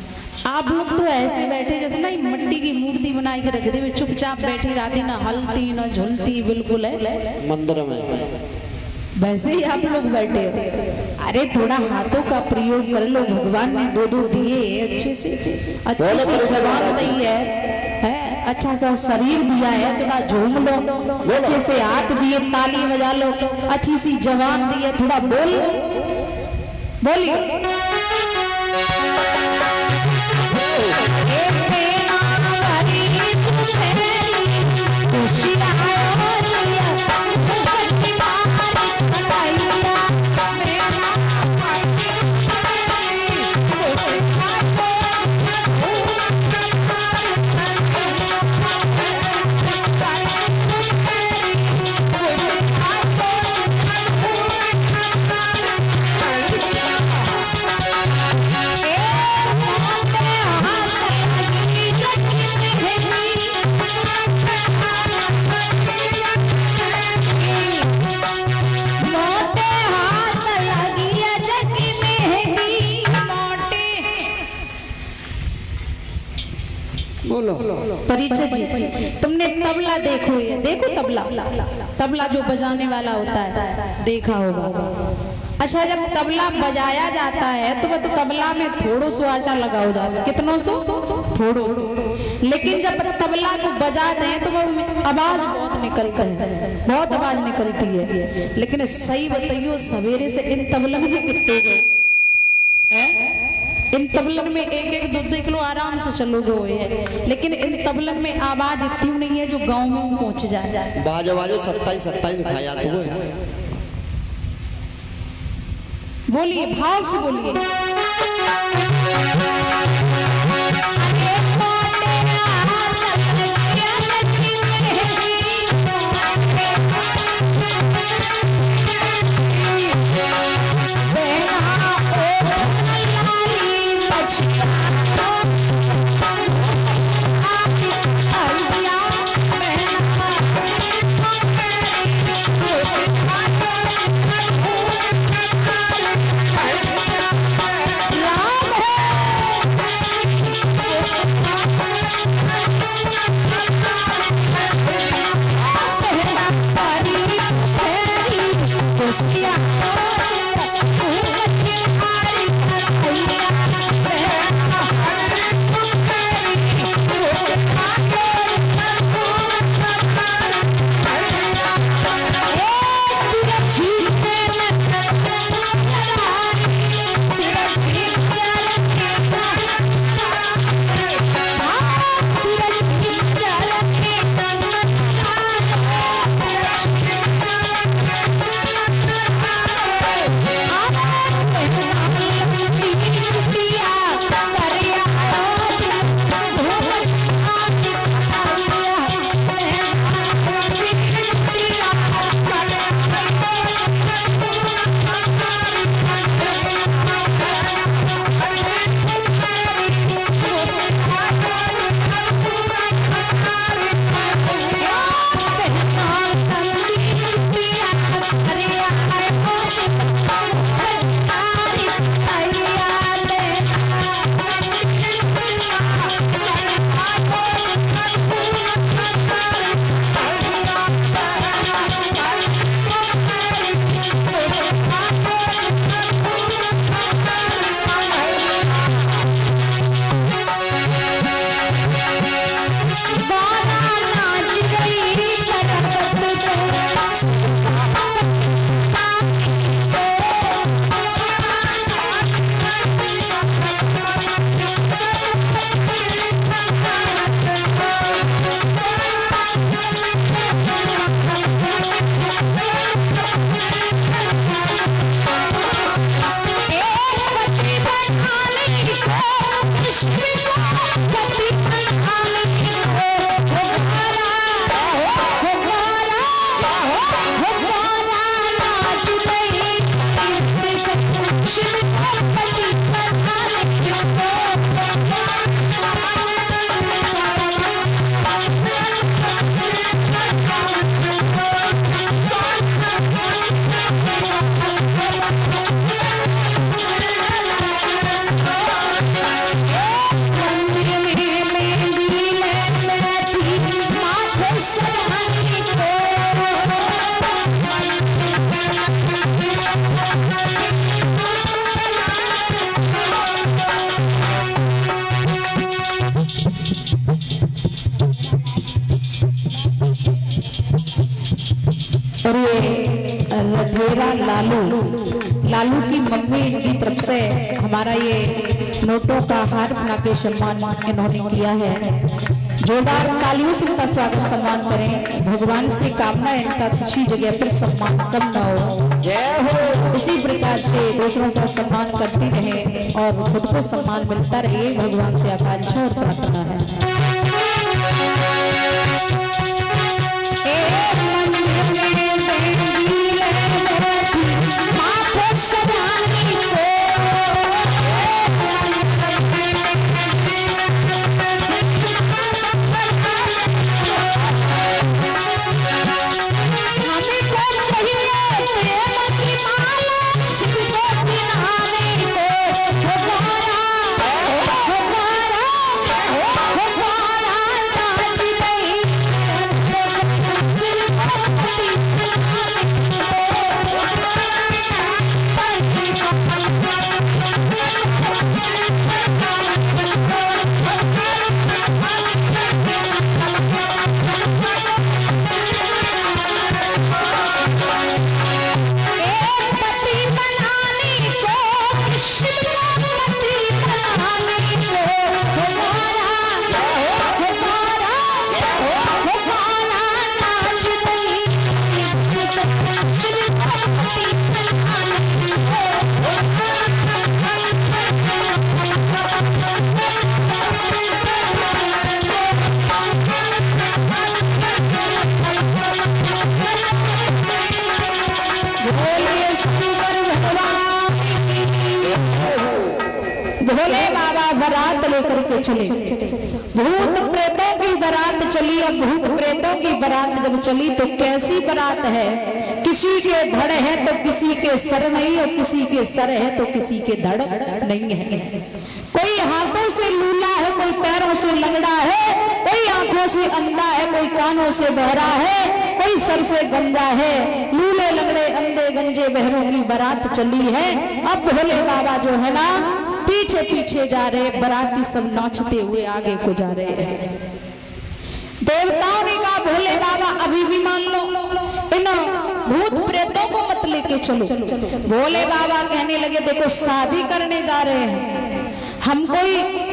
आप लोग तो ऐसे बैठे जैसे ना मिट्टी की मूर्ति बना के रख दे, चुपचाप बैठी रहती, ना हलती ना झुलती, बिल्कुल है मंदिर में वैसे ही आप लोग बैठे हो। अरे थोड़ा हाथों का प्रयोग कर लो, भगवान ने दो दो दिए अच्छे से जवान दी है, अच्छा सा शरीर दिया है, थोड़ा झूम लो, अच्छे से हाथ दिए ताली बजा लो, अच्छी सी जवान दी है, थोड़ा बोल लो, बोलिए। परिचय जी, तुमने तबला देखो तबला जो बजाने वाला होता है देखा होगा। अच्छा जब तबला बजाया जाता है तो वह तबला में थोड़ो सो आटा लगा हो जाता है, कितनों सो थोड़ो सो, लेकिन जब तबला को बजा दें तो वह आवाज बहुत निकलता है, बहुत आवाज निकलती है। लेकिन सही बताइयो सवेरे से इन तबलन में कितने गए, इन तबलन में एक एक दो दो किलो आराम से चलोगे हुए, लेकिन इन तबलन में आवाज इतनी नहीं है जो गांव में पहुंच जाए। बाजो 27 खाया तू बोलिए, भाव से बोलिए। मेरा लालू, लालू की मम्मी इनकी तरफ से हमारा ये नोटों का हार बना के सम्मान इन्होंने किया है। जोरदार तालियों से इनका स्वागत सम्मान करें। भगवान से कामना इनका किसी जगह पर सम्मान कम न हो। जय हो। इसी प्रकार से दूसरों का सम्मान करती रहे और खुद को सम्मान मिलता रहे, भगवान से आकांक्षा और प्रार्थना है। भोले बाबा बारात लेकर के चले। भूत प्रेतों की बारात चली। अब भूत प्रेतों की बारात जब चली तो कैसी बारात है, किसी के धड़ है तो किसी के सर नहीं, और किसी के सर है तो किसी के धड़ नहीं है। कोई हाथों से लूला है, कोई पैरों से लंगड़ा है, कोई आंखों से अंधा है, कोई कानों से बहरा है, कोई सर से गंजा है। लूले लंगड़े अंधे गंजे बहरों की बारात चली है। अब भोले बाबा जो है ना पीछे पीछे जा रहे, बाराती सब नाचते हुए आगे को जा रहे हैं। देवताओं ने कहा भोले बाबा अभी भी मान लो, इन भूत प्रेतों को मत लेके चलो। भोले बाबा कहने लगे देखो शादी करने जा रहे हैं हम, कोई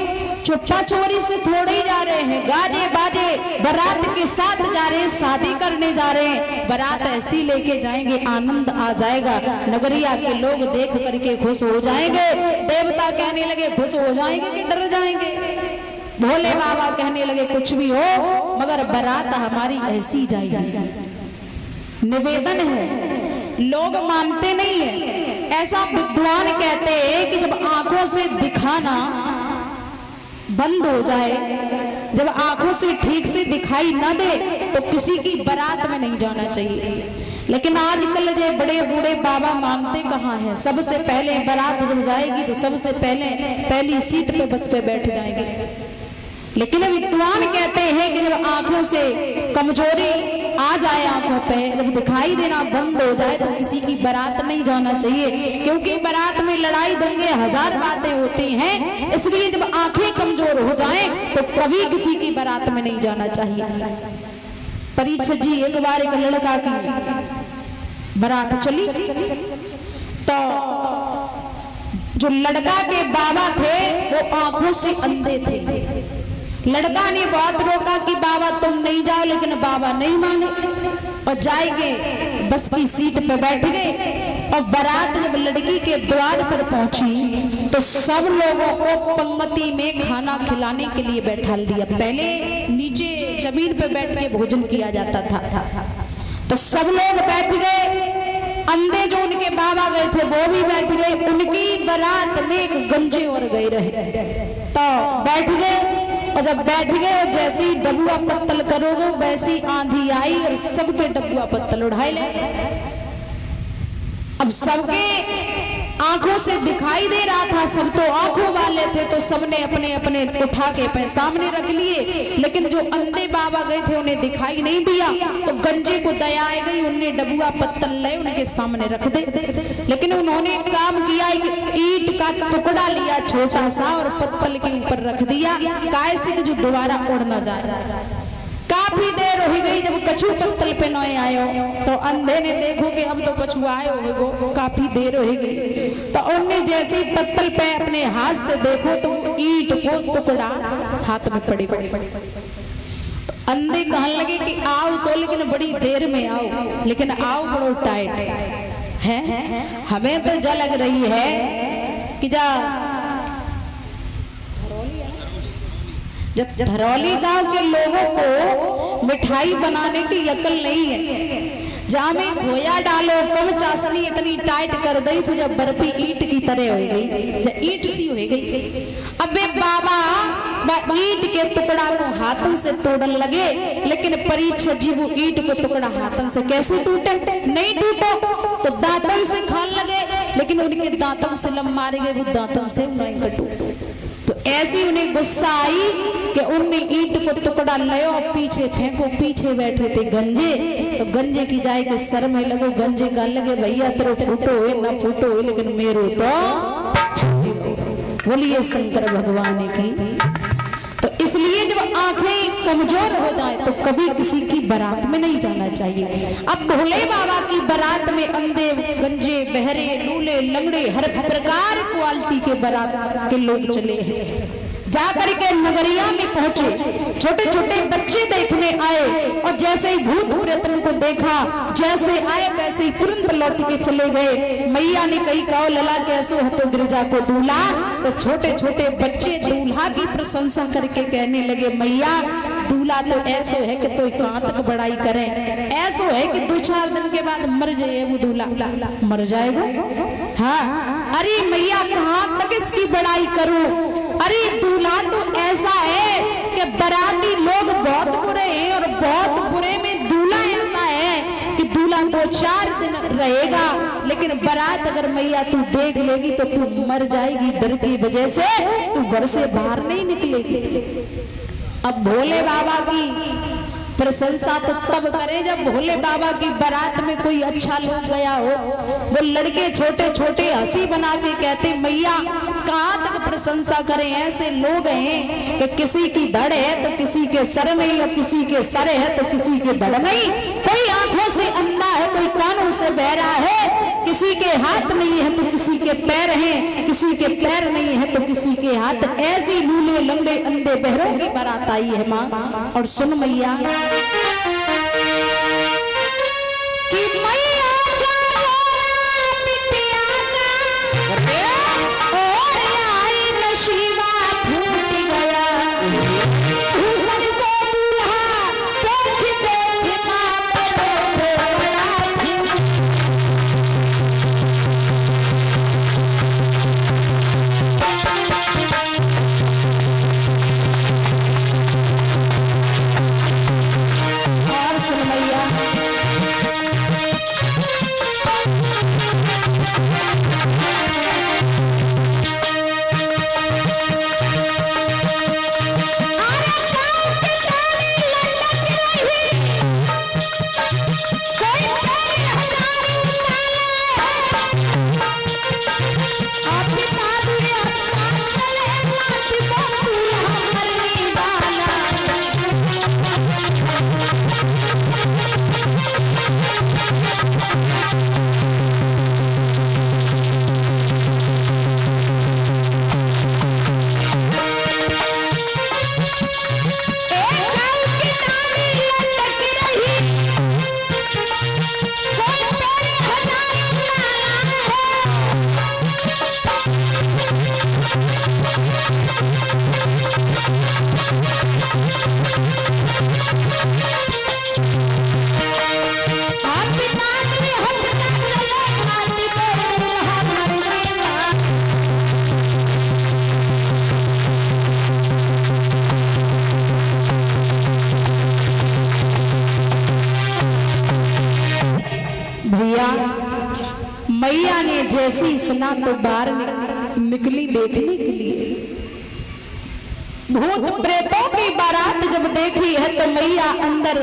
चुप्पा चोरी से थोड़े ही जा रहे हैं, गाजे बाजे बारात के साथ जा रहे हैं, शादी करने जा रहे हैं। बारात ऐसी लेके जाएंगे आनंद आ जाएगा, नगरिया के लोग देख करके खुश हो जाएंगे। देवता कहने लगे खुश हो जाएंगे कि डर जाएंगे। भोले बाबा कहने लगे कुछ भी हो मगर बारात हमारी ऐसी जाएगी। निवेदन है, लोग मानते नहीं है। ऐसा विद्वान कहते हैं कि जब आंखों से दिखाना बंद हो जाए, जब आंखों से ठीक से दिखाई न दे तो किसी की बारात में नहीं जाना चाहिए। लेकिन आजकल जो बड़े बूढ़े बाबा मानते कहाँ हैं। सबसे पहले बारात जब जाएगी तो सबसे पहले पहली सीट पे बस पे बैठ जाएंगे। लेकिन विद्वान कहते हैं कि जब आंखों से कमजोरी आ जाए, आंखों पे जब दिखाई देना बंद हो जाए तो किसी की बारात नहीं जाना चाहिए, क्योंकि बारात में लड़ाई दंगे हजार बातें होती हैं। इसलिए जब आंखें कमजोर हो जाएं तो कभी किसी की बारात में नहीं जाना चाहिए। परीक्षित जी एक बार एक लड़का की बारात चली तो जो लड़का के बाबा थे वो आंखों से अंधे थे। लड़का ने बहुत रोका कि बाबा तुम नहीं जाओ, लेकिन बाबा नहीं माने और जाएंगे बस की सीट पर बैठ गए। और बारात जब लड़की के द्वार पर पहुंची तो सब लोगों को पंक्ति में खाना खिलाने के लिए बैठा दिया। पहले नीचे जमीन पर बैठ के भोजन किया जाता था, तो सब लोग बैठ गए। अंधे जो उनके बाबा गए थे वो भी बैठ गए। उनकी बारात में एक गंजे और गए रहे तो बैठ गए। और जब बैठ गए और जैसे ही डबुआ पत्तल करोगे वैसी आंधी आई और सबके डबुआ पत्तल उड़ाए ले। अब सबके आंखों से दिखाई दे रहा था, सब तो आंखों वाले थे तो सबने अपने अपने उठा के सामने रख लिए। लेकिन जो अंधे बाबा गए थे उन्हें दिखाई नहीं दिया, तो गंजे को दया आ गई, उन्होंने डबुआ पत्तल ले उनके सामने रख दे। लेकिन उन्होंने काम किया, एक ईंट का टुकड़ा लिया छोटा सा और पत्तल के ऊपर रख दिया, कैसे कि जो दोबारा उड़ ना जाए। काफी देर हो गई जब कछु पत्तल पे नए आयो तो अंधे ने देखो कि अब तो कछु आयो होगो, काफी देर हो गई। तो उनने जैसे ही पत्तल पे अपने हाथ से देखो तो ईंट को टुकड़ा हाथ में पड़ी। अंधे कहने लगे कि आओ तो, लेकिन बड़ी देर में आओ, लेकिन आओ बड़ो टाइट है। हमें तो जा लग रही है कि जा धरौली गांव के लोगों को मिठाई बनाने की अकल नहीं है। जहाँ में खोया डालो कम चाशनी इतनी टाइट कर दी तो जब बर्फी ईंट की तरह हो गई, जब ईंट सी हो गई। अबे बाबा ईंट के टुकड़ा को हाथों से तोड़न लगे, लेकिन परीक्षा जी वो ईंट को टुकड़ा हाथों से कैसे टूटे, नहीं टूटो तो दांतन से खान लगे, लेकिन उनके दांतों से लम मारे गए, वो दांतन से नहीं कटू। तो ऐसी उन्हें गुस्सा आई कि उनने ईंट को टुकड़ा लियो और पीछे फेंको। पीछे बैठे थे गंजे, तो गंजे की जाए के सर में लगो। गंजे का लगे भैया तेरे फूटो हो ना फूटो हो, लेकिन मेरो तो बोलिए शंकर भगवान की। तो इसलिए जब आंखें कमजोर हो जाए तो कभी किसी की बारात में नहीं जाना चाहिए। अब भोले बाबा की बारात में अंधे गंजे बहरे लूले लंगड़े हर प्रकार क्वालिटी के बारात के लोग चले हैं। जाकर के नगरिया में पहुंचे, छोटे छोटे बच्चे देखने आए और जैसे ही भूत प्रेतों को देखा, जैसे आए वैसे ही तुरंत लौट के चले गए। मैया ने कही कहो लला कैसो हतो गिरजा को दूल्हा। तो छोटे छोटे बच्चे दूल्हा की प्रशंसा करके कहने लगे मैया दूल्हा तो ऐसो है कि तो कहाँ तक बड़ाई करें, ऐसो है कि 2-4 दिन के बाद मर जाए वो दूल्हा, मर जाएगा। हाँ अरे मैया कहाँ तक इसकी बड़ाई करूं, अरे दूल्हा तो ऐसा है कि बाराती लोग बहुत बुरे हैं और बहुत बुरे में दूल्हा ऐसा है कि दूल्हा 2-4 दिन रहेगा, लेकिन बारात अगर मैया तू देख लेगी तो तू मर जाएगी, डर की वजह से तू घर से बाहर नहीं निकलेगी। अब भोले बाबा की प्रशंसा तो तब करे जब भोले बाबा की बारात में कोई अच्छा लोग गया हो। वो लड़के छोटे छोटे हंसी बना के कहते मैया कहाँ तक प्रशंसा करें, ऐसे लोग हैं कि किसी की धड़ है तो किसी के सर में, और किसी के सर है तो किसी के धड़ नहीं। कोई आंखों से अंधा है, कोई कानों से बहरा है, किसी के हाथ नहीं है तो किसी के पैर हैं, किसी के पैर नहीं है तो किसी के हाथ। ऐसी लूले लंगड़े अंधे बहरों की बारात आई है माँ। और सुन मैया कि मैया और आई नशीबा फूट गया, ऊपर को दूल्हा देख देख और सुन मैया मैया ने जैसे ही सुना तो बाहर निकली देखने के लिए। भूत प्रेतों की बारात जब देखी है तो मैया अंदर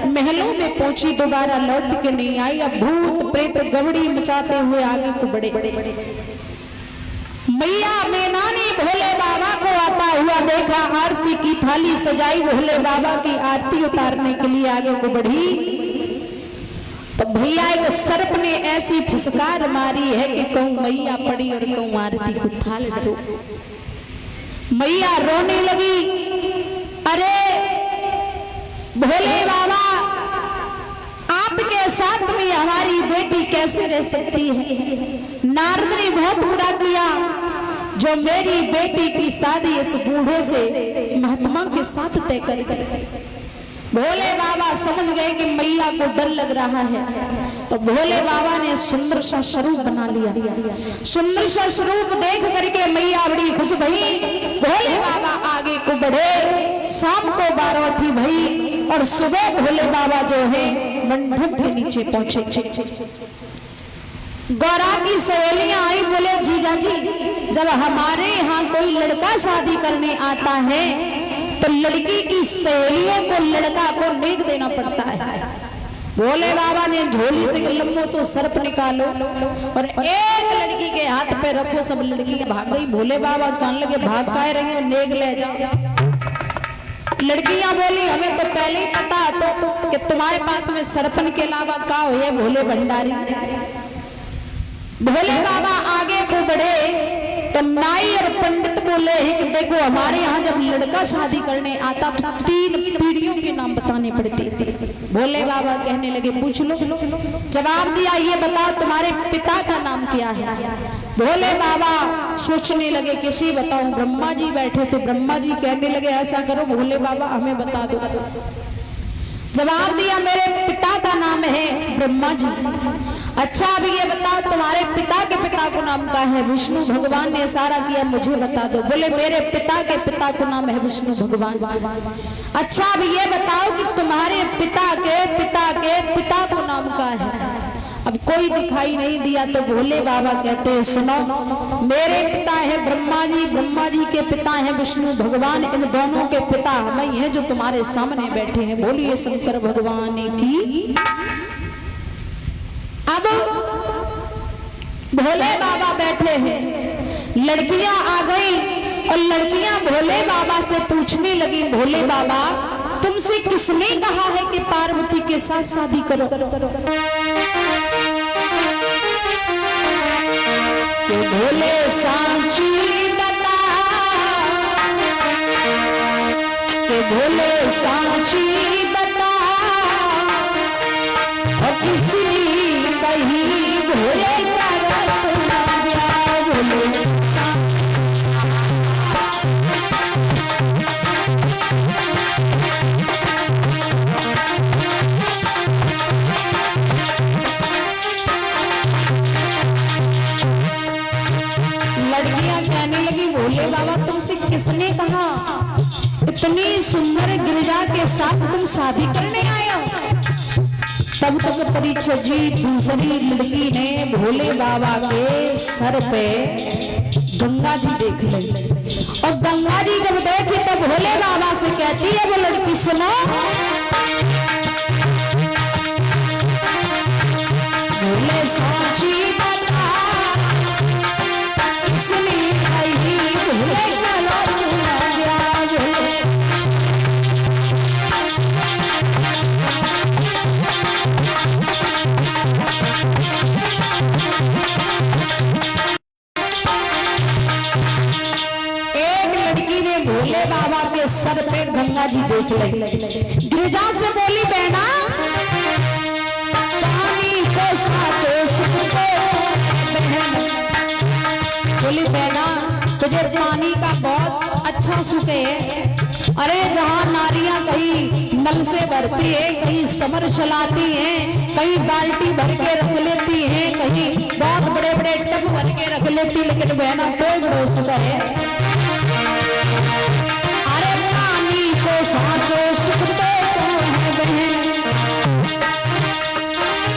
महलों में पहुंची, दोबारा लौट के नहीं आई। अब भूत प्रेत गवड़ी मचाते हुए आगे को बढ़े। मैया मैना ने भोले बाबा को आता हुआ देखा, आरती की थाली सजाई, भोले बाबा की आरती उतारने के लिए आगे को बढ़ी तो भैया एक सर्प ने ऐसी फुसकार मारी है कि कहूं मैया पड़ी और कहूं आरती को थाल डरो। मैया रोने लगी, अरे भोले बाबा आपके साथ में हमारी बेटी कैसे रह सकती है। नारद ने बहुत बुरा किया, जो मेरी बेटी की शादी इस बूढ़े से महात्मा के साथ तय कर दी। भोले बाबा समझ गए कि मैया को डर लग रहा है, तो भोले बाबा ने सुंदर सा स्वरूप बना लिया। सुंदर सा स्वरूप देख करके मैया बड़ी खुश भई। भोले बाबा आगे को बढ़े, शाम को बारवटी भई और सुबह भोले बाबा जो है मंडप के नीचे पहुंचे। गौरा की सहेलियां आई, बोले जीजा जी जब हमारे यहाँ कोई लड़का शादी करने आता है तो लड़की की सहेलियों को लड़का को नेक देना पड़ता है। भोले बाबा ने झोली से लंबो सो सर्प निकालो और एक लड़की के हाथ पे रखो, सब लड़की भाग गई। भोले बाबा कहने लगे भाग काहे रही हो, नेक ले जाओ। लड़कियां बोली हमें तो पहले ही पता तो कि तुम्हारे पास में सरपन के अलावा का हो भोले भंडारी। भोले बाबा आगे को बढ़े तो नाई और पंडित बोले हैं कि देखो हमारे यहाँ जब लड़का शादी करने आता तो 3 पीढ़ियों के नाम बताने पड़ते। भोले बाबा कहने लगे पूछ लो। जवाब दिया ये बताओ तुम्हारे पिता का नाम क्या है। भोले बाबा सोचने लगे किसी बताओ। ब्रह्मा जी बैठे थे, ब्रह्मा जी कहने लगे ऐसा करो भोले बाबा हमें बता दो। जवाब दिया मेरे पिता का नाम है ब्रह्मा जी। अच्छा अभी ये बताओ तुम्हारे पिता के पिता को नाम का है। विष्णु भगवान ने इशारा किया मुझे बता दो। बोले मेरे पिता के पिता को नाम है विष्णु भगवान। अच्छा अभी ये बताओ कि तुम्हारे पिता के पिता के पिता को नाम का है। अब कोई दिखाई नहीं दिया तो भोले बाबा कहते हैं सुनो, मेरे पिता है ब्रह्मा जी, ब्रह्मा जी के पिता है विष्णु भगवान, इन दोनों के पिता हम ही हैं जो तुम्हारे सामने बैठे हैं। बोलिए शंकर भगवान की। अब भोले बाबा बैठे हैं, लड़कियां आ गई और लड़कियां भोले बाबा से पूछने लगी भोले बाबा तुमसे किसने कहा है कि पार्वती के साथ शादी करो। कि भोले सांची बता, कि भोले सांची बता और किसी कहीं भोले का रत्ना दिया। भोले भोले बाबा तुमसे किसने कहा इतनी सुंदर गिरिजा के साथ तुम शादी करने आए हो। तब तक परीक्षित जी दूसरी लड़की ने भोले बाबा के सर पे गंगा जी देख ली और गंगा जी जब देखी तब भोले बाबा से कहती है वो लड़की सुनो, भोले सांची बता इसलिए भोले का रत्ना दिया। भोले एक लड़की ने भोले बाबा के सर पे गंगा जी देख ली। गिरिजा से बोली बहना पानी को साचो सुख को बहन। बोली बहना तुझे पानी का बहुत अच्छा सुख है। अरे जहाँ नारियां कहीं नल से भरती है, कहीं समर चलाती हैं, कहीं बाल्टी भर के रख लेती हैं, कहीं बहुत बड़े बड़े टब भर के रख लेती, लेकिन बहना कोई बड़ो सुख है। अरे पानी को साचो सुख तो है बहन।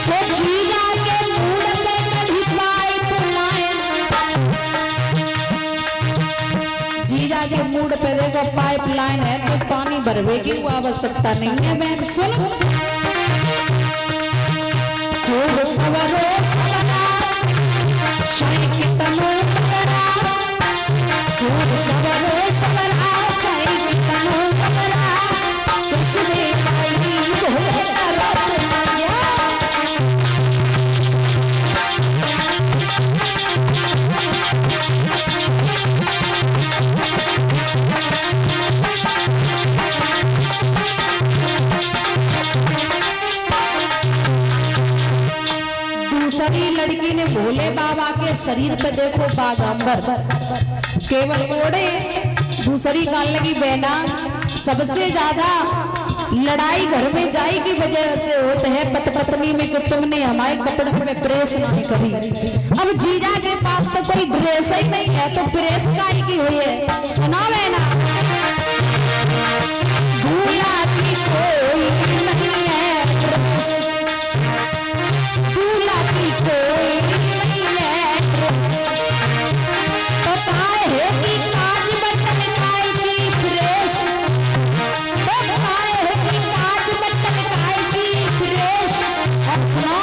सोचीगा के मूड पे कभी पाइप लाइन, जीजा के मूड पे देखो पाइप लाइन है तो पानी भरवे की वो आवश्यकता नहीं है बहन। सुन खूब सवरो सवरा चाहे कितनो तगड़ा, खूब सवरो सवरा चाहे कितनो के शरीर पे देखो बागांबर, केवल ओढ़े, दूसरी कान लगी बेना। सबसे ज्यादा लड़ाई घर में जाई की वजह से होते है पत पत्नी में कि तुमने हमारे कपड़े पे प्रेस नहीं करी। अब जीजा के पास तो कोई ड्रेस ही नहीं है तो प्रेस काहे की हुई है? सुना बेना, दूल्हा की कोई नहीं है ड्रेस, दूल्हा की कोई नहीं है ड्रेस, तो काहे है कि काज बटन काहे की प्रेस, तो काहे है कि काज बटन काहे की प्रेस। और सुनो,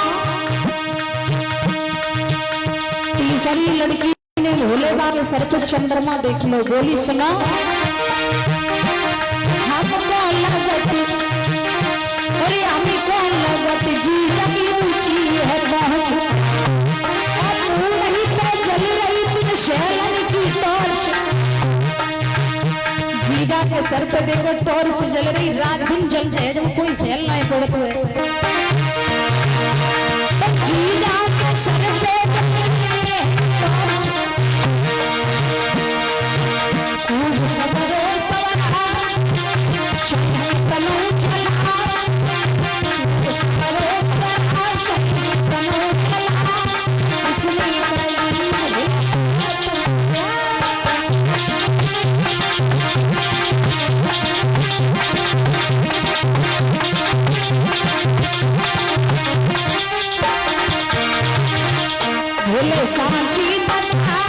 तीसरी लड़की ने भोले बाबा के सर पे चंद्रमा देख लो, बोली सुनो, हमको लगती, अरे हमें कौन लगती, जीजा की ऊंची है पहुंच, और नहीं पे जल रही बिन शैलन की टॉर्च। जीजा के सर पे देखो टॉर्च जल रही, रात दिन जलते है जब कोई सेल नहीं पड़ते हुए। तो जीजा के सर पे टॉर्च, खूब सबरो सवरा तनु चला, सबरो सवरा तनु चला, इसलिए भोले सांची कथा,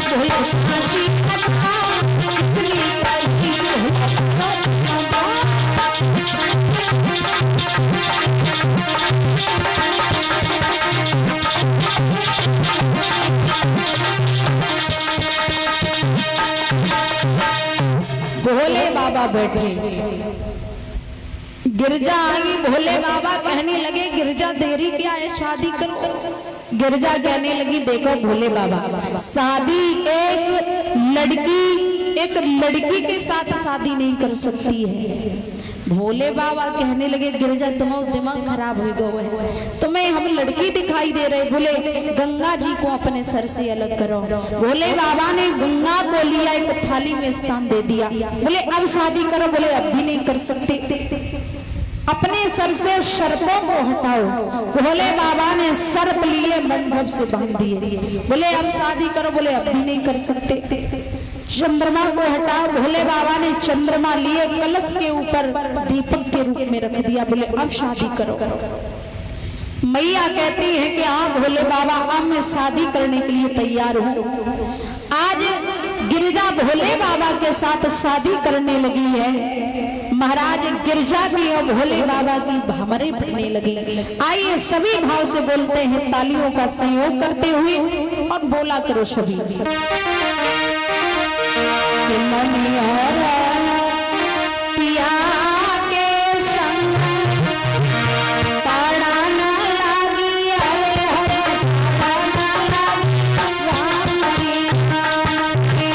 भोले सांची कथा, इसलिए भोले बाबा बैठे, गिरजा आई, भोले बाबा कहने लगे गिरजा देरी क्या है, शादी करो। गिरजा कहने लगी देखो भोले बाबा, शादी एक लड़की के साथ शादी नहीं कर सकती है। भोले बाबा कहने लगे गिरजा तुम्हारा दिमाग खराब हो गया है, तुम्हें हम लड़की दिखाई दे रहे, बोले गंगा जी को अपने सर से अलग करो। भोले बाबा ने गंगा को लिया, एक थाली में स्थान दे दिया, बोले अब शादी करो, बोले अब भी नहीं कर सकते, अपने सर से सर्पों को हटाओ। भोले बाबा ने सर्प लिए मंडप से बांध दिए, बोले अब शादी करो, बोले अब भी नहीं कर सकते। चंद्रमा को हटाओ, भोले बाबा ने चंद्रमा लिए कलश के ऊपर दीपक के रूप में रख दिया, बोले अब शादी करो। मैया कहती है कि हाँ भोले बाबा अब मैं शादी करने के लिए तैयार हूँ। आज गिरजा भोले बाबा के साथ शादी करने लगी है। महाराज गिरजा की और भोले बाबा की भामरे पड़ने लगी। आइए सभी भाव से बोलते हैं, तालियों का संयोग करते हुए, और बोला करो सभी, पिया के संग पड़ाना लगी, अरे हरे पड़ाना लगी, राम की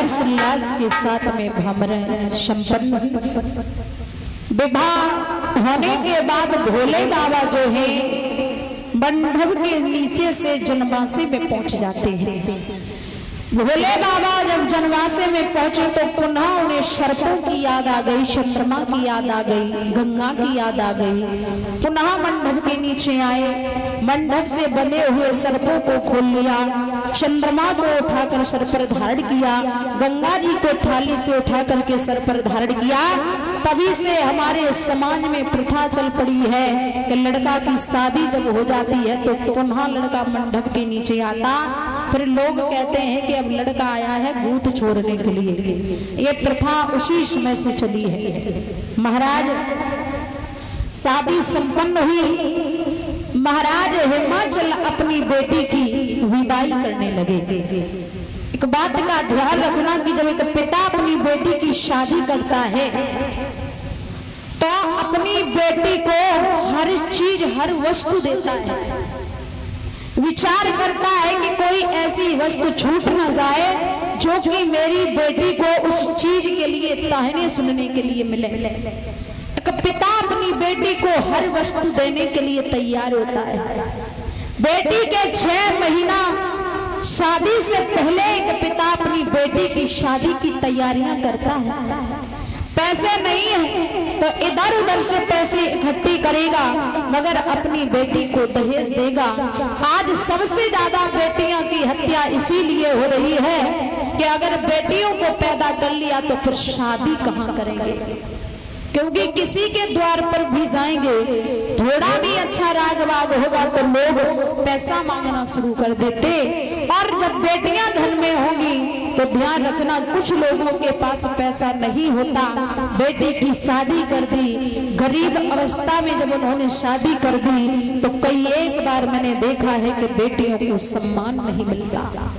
हर्षोल्लास के साथ में भ्रमण संपन्न हुई। विवाह होने के बाद भोले बाबा जो है मंडप के नीचे से जनवासे में पहुंच जाते हैं। भोले बाबा जब जनवासे में पहुंचे तो पुनः उन्हें सर्पों की याद आ गई, चंद्रमा की याद आ गई, गंगा की याद आ गई। पुनः मंडप के नीचे आए, मंडप से बंधे हुए सर्पों को खोल लिया, चंद्रमा को उठाकर सर पर धारण किया, गंगा जी को थाली से उठा करके सर पर धारण किया। तभी से हमारे समाज में प्रथा चल पड़ी है कि लड़का की शादी जब हो जाती है तो पुनः लड़का मंडप के नीचे आता। फिर लोग कहते हैं कि अब लड़का आया है गूंथ छोड़ने के लिए। ये प्रथा उसी समय से चली है। महाराज शादी संपन्न हुई, महाराज हिमाचल अपनी बेटी की विदाई करने लगे। एक बात का ध्यान रखना कि जब एक पिता अपनी बेटी की शादी करता है तो अपनी बेटी को हर चीज, हर वस्तु देता है। विचार करता है कि कोई ऐसी वस्तु छूट न जाए जो कि मेरी बेटी को उस चीज के लिए ताहने सुनने के लिए मिले। एक पिता अपनी बेटी को हर वस्तु देने के लिए तैयार होता है। बेटी के 6 महीना शादी से पहले एक पिता अपनी बेटी की शादी की तैयारियां करता है। पैसे नहीं है तो इधर उधर से पैसे इकट्ठी करेगा मगर अपनी बेटी को दहेज देगा। आज सबसे ज्यादा बेटियां की हत्या इसीलिए हो रही है कि अगर बेटियों को पैदा कर लिया तो फिर शादी कहां करेंगे, क्योंकि किसी के द्वार पर भी जाएंगे, थोड़ा भी अच्छा राग वाग होगा तो लोग पैसा मांगना शुरू कर देते। और जब बेटियां घर में होंगी तो ध्यान रखना कुछ लोगों के पास पैसा नहीं होता, बेटी की शादी कर दी, गरीब अवस्था में जब उन्होंने शादी कर दी तो कई एक बार मैंने देखा है कि बेटियों को सम्मान नहीं मिलता।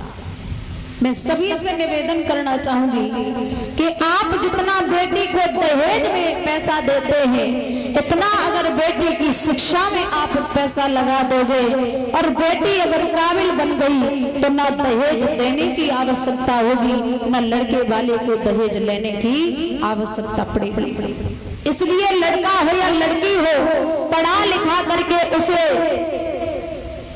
मैं सभी से निवेदन करना चाहूंगी कि आप जितना बेटी को दहेज में पैसा देते हैं इतना अगर बेटी की शिक्षा में आप पैसा लगा दोगे और बेटी अगर काबिल बन गई तो ना दहेज देने की आवश्यकता होगी, ना लड़के वाले को दहेज लेने की आवश्यकता पड़ेगी। इसलिए लड़का हो या लड़की हो, पढ़ा लिखा करके उसे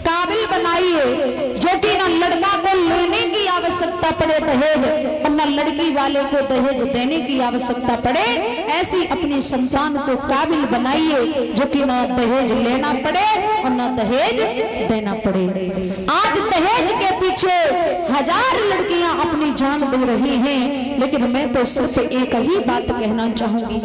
काबिल बनाइए जो कि ना लड़का को लेने की आवश्यकता पड़े दहेज और ना लड़की वाले को दहेज देने की आवश्यकता पड़े। ऐसी अपनी संतान को काबिल बनाइए जो कि ना दहेज लेना पड़े और ना दहेज देना पड़े। आज दहेज के पीछे 1000 लड़कियां अपनी जान दे रही हैं, लेकिन मैं तो सिर्फ एक ही बात कहना चाहूंगी,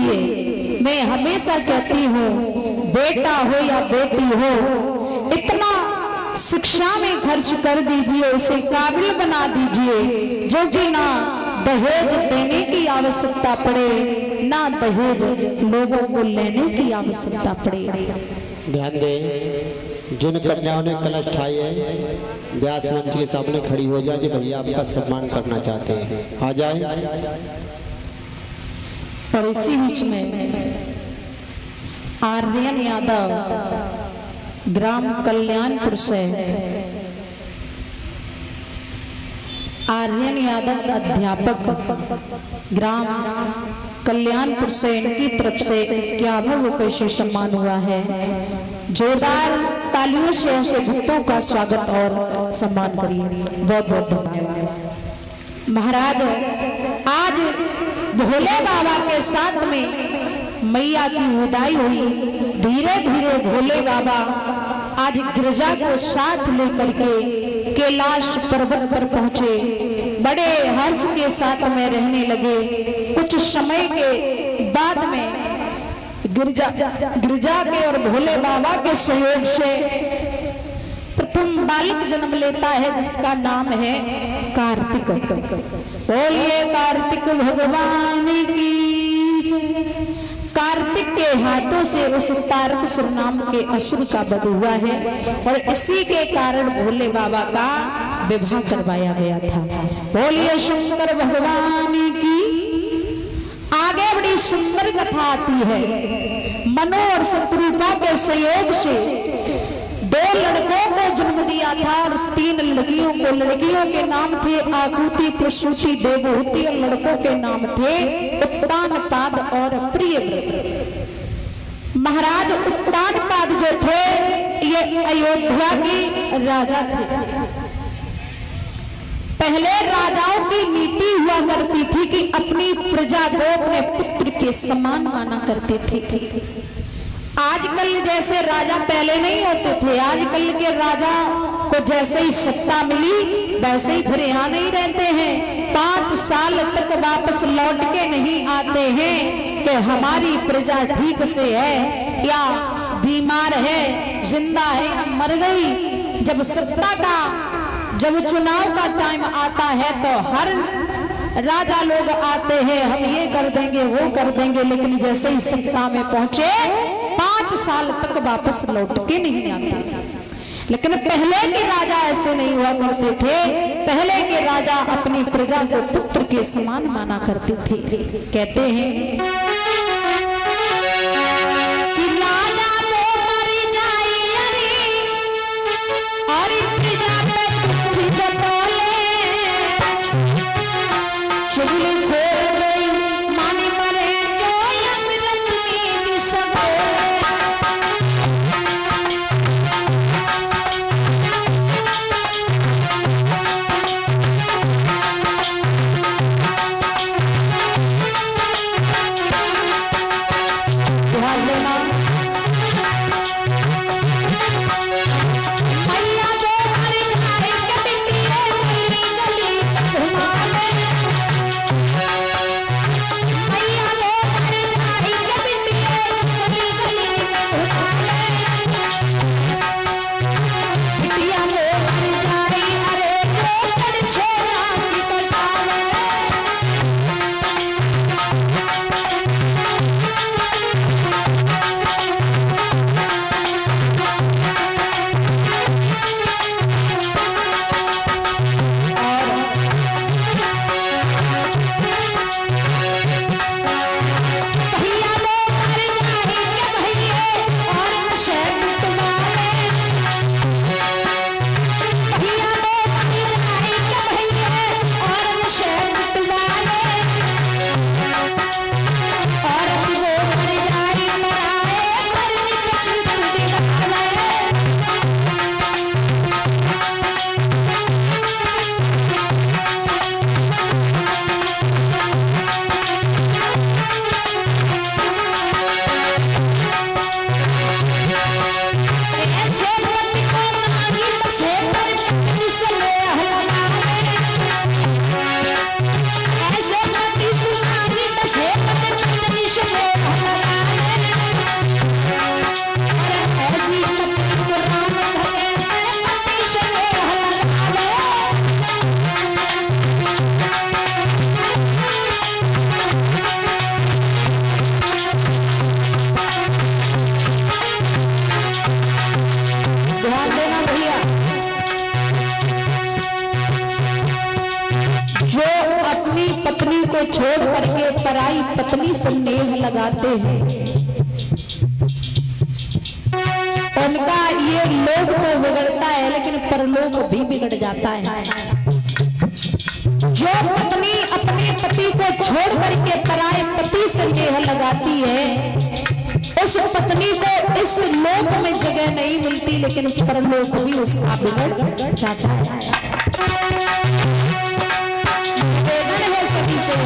इसलिए मैं हमेशा कहती हूँ, बेटा हो या बेटी हो, इतना शिक्षा में खर्च कर दीजिए, उसे काबिल बना दीजिए जो कि ना दहेज देने की आवश्यकता पड़े, ना दहेज लोगों को लेने की आवश्यकता पड़े। ध्यान दें, जिन कन्याओं ने कलश उठाए हैं व्यास मंच के सामने खड़ी हो जाए, जो भैया आपका सम्मान करना चाहते हैं आ जाए। और इसी बीच में आर्यन यादव ग्राम कल्याणपुर से, आर्यन यादव अध्यापक ग्राम कल्याणपुर से, इनकी तरफ से 51 रुपए से सम्मान हुआ है। जोरदार तालियों से ऐसे भक्तों का स्वागत और सम्मान करिए। बहुत बहुत धन्यवाद। महाराज, आज भोले बाबा के साथ में मैया की विदाई हुई। धीरे धीरे भोले बाबा आज गिरजा को साथ लेकर के कैलाश पर्वत पर पहुंचे। बड़े हर्ष के साथ में रहने लगे। कुछ समय के बाद में गिरजा के और भोले बाबा के सहयोग से प्रथम बालक जन्म लेता है, जिसका नाम है कार्तिक। बोलिए कार्तिक भगवान की जय। कार्तिक के हाथों से उस तारकासुर नाम के असुर का वध हुआ है और इसी के कारण भोले बाबा का विवाह करवाया गया था। बोलिए शंकर भगवान की। आगे बड़ी सुंदर कथा आती है। मनु और शत्रुपा के सहयोग से 2 लड़कों को जन्म दिया था और 3 लड़कियों को। लड़कियों के नाम थे आकुति, प्रसूति, देवहूति और लड़कों के नाम थे उत्तानपाद और प्रियव्रत। महाराज उत्तानपाद जो थे ये अयोध्या के राजा थे। पहले राजाओं की नीति हुआ करती थी कि अपनी प्रजा को अपने पुत्र के समान माना करते थे। आजकल जैसे राजा पहले नहीं होते थे। आजकल के राजा को जैसे ही सत्ता मिली वैसे ही फिर यहाँ नहीं रहते हैं। 5 साल तक वापस लौट के नहीं आते हैं कि हमारी प्रजा ठीक से है या बीमार है, जिंदा है या मर गई। जब चुनाव का टाइम आता है तो हर राजा लोग आते हैं, हम ये कर देंगे वो कर देंगे, लेकिन जैसे ही सत्ता में पहुंचे 5 साल तक वापस लौट के नहीं आते। लेकिन पहले के राजा ऐसे नहीं हुआ करते थे। पहले के राजा अपनी प्रजा को पुत्र के समान माना करते थे। कहते हैं कि राजा को मर जाए और प्रजा पे दुखी जतोले, चुगली खोल गई मानी मरे जो अमृत में विषबोले। को छोड़ करके पराई पत्नी से नेह लगाते हैं। उनका ये लोक तो बिगड़ता है लेकिन परलोक भी बिगड़ जाता है। जो पत्नी अपने पति को छोड़ करके पराये पति से नेह लगाती है, उस पत्नी को इस लोक में जगह नहीं मिलती लेकिन परलोक भी उसका बिगड़ जाता है। निवेदन है सभी से,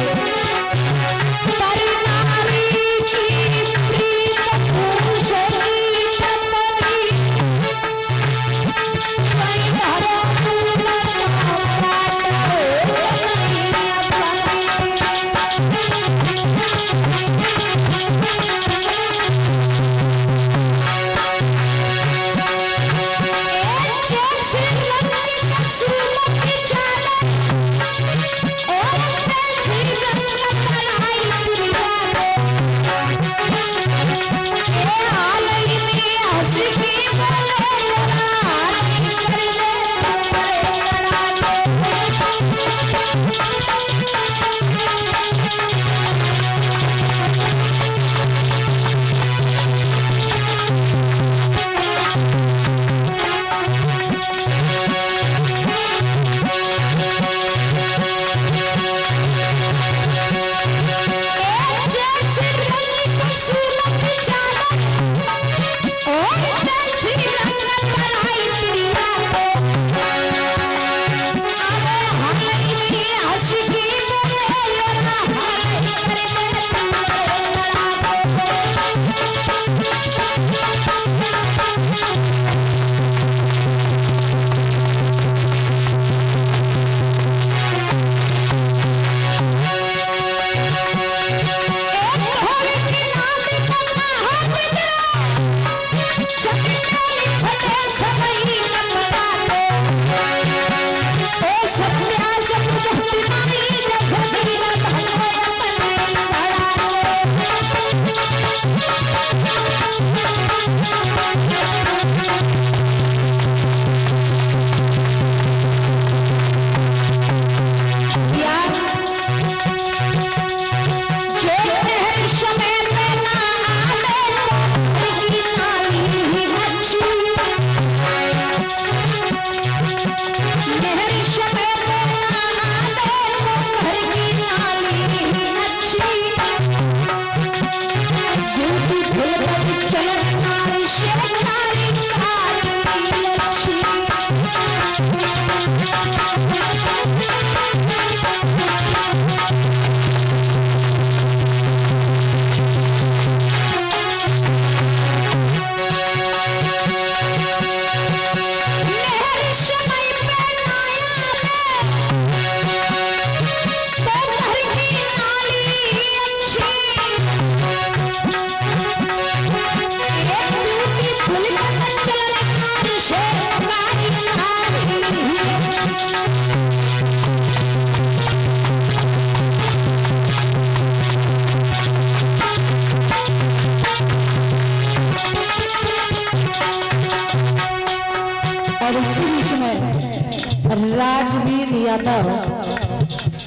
राजवीर यादव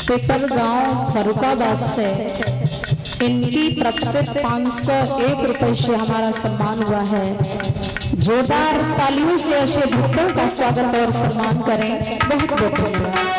पिपल गांव फरुखाबाद से इनकी तरफ से 501 रुपए से हमारा सम्मान हुआ है। जोरदार तालियों से ऐसे भक्तों का स्वागत और सम्मान करें। बहुत बहुत धन्यवाद।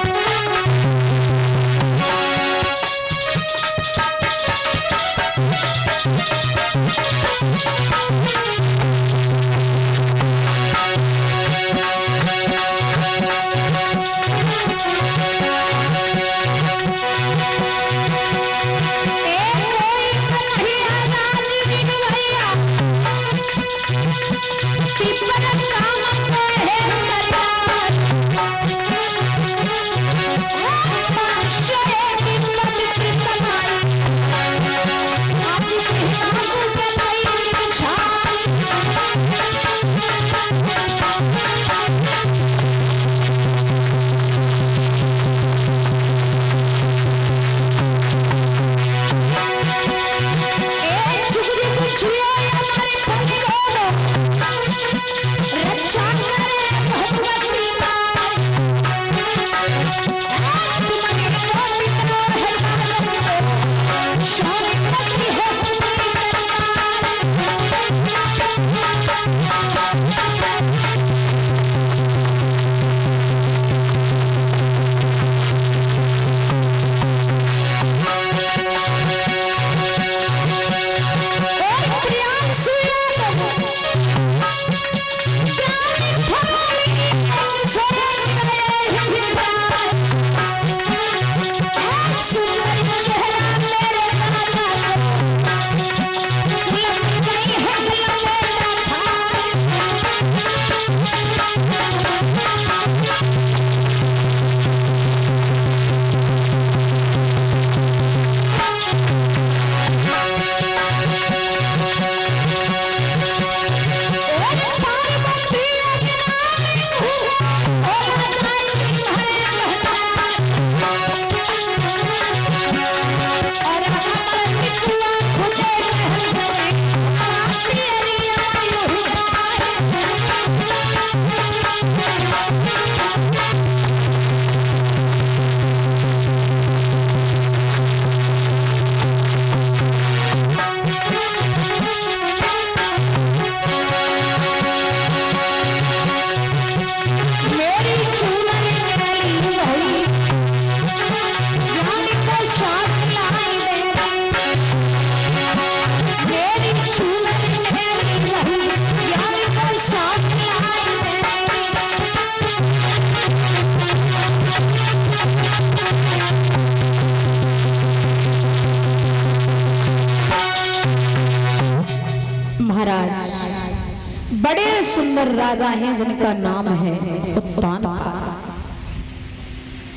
सुंदर राजा हैं जिनका नाम है उत्तानपाद।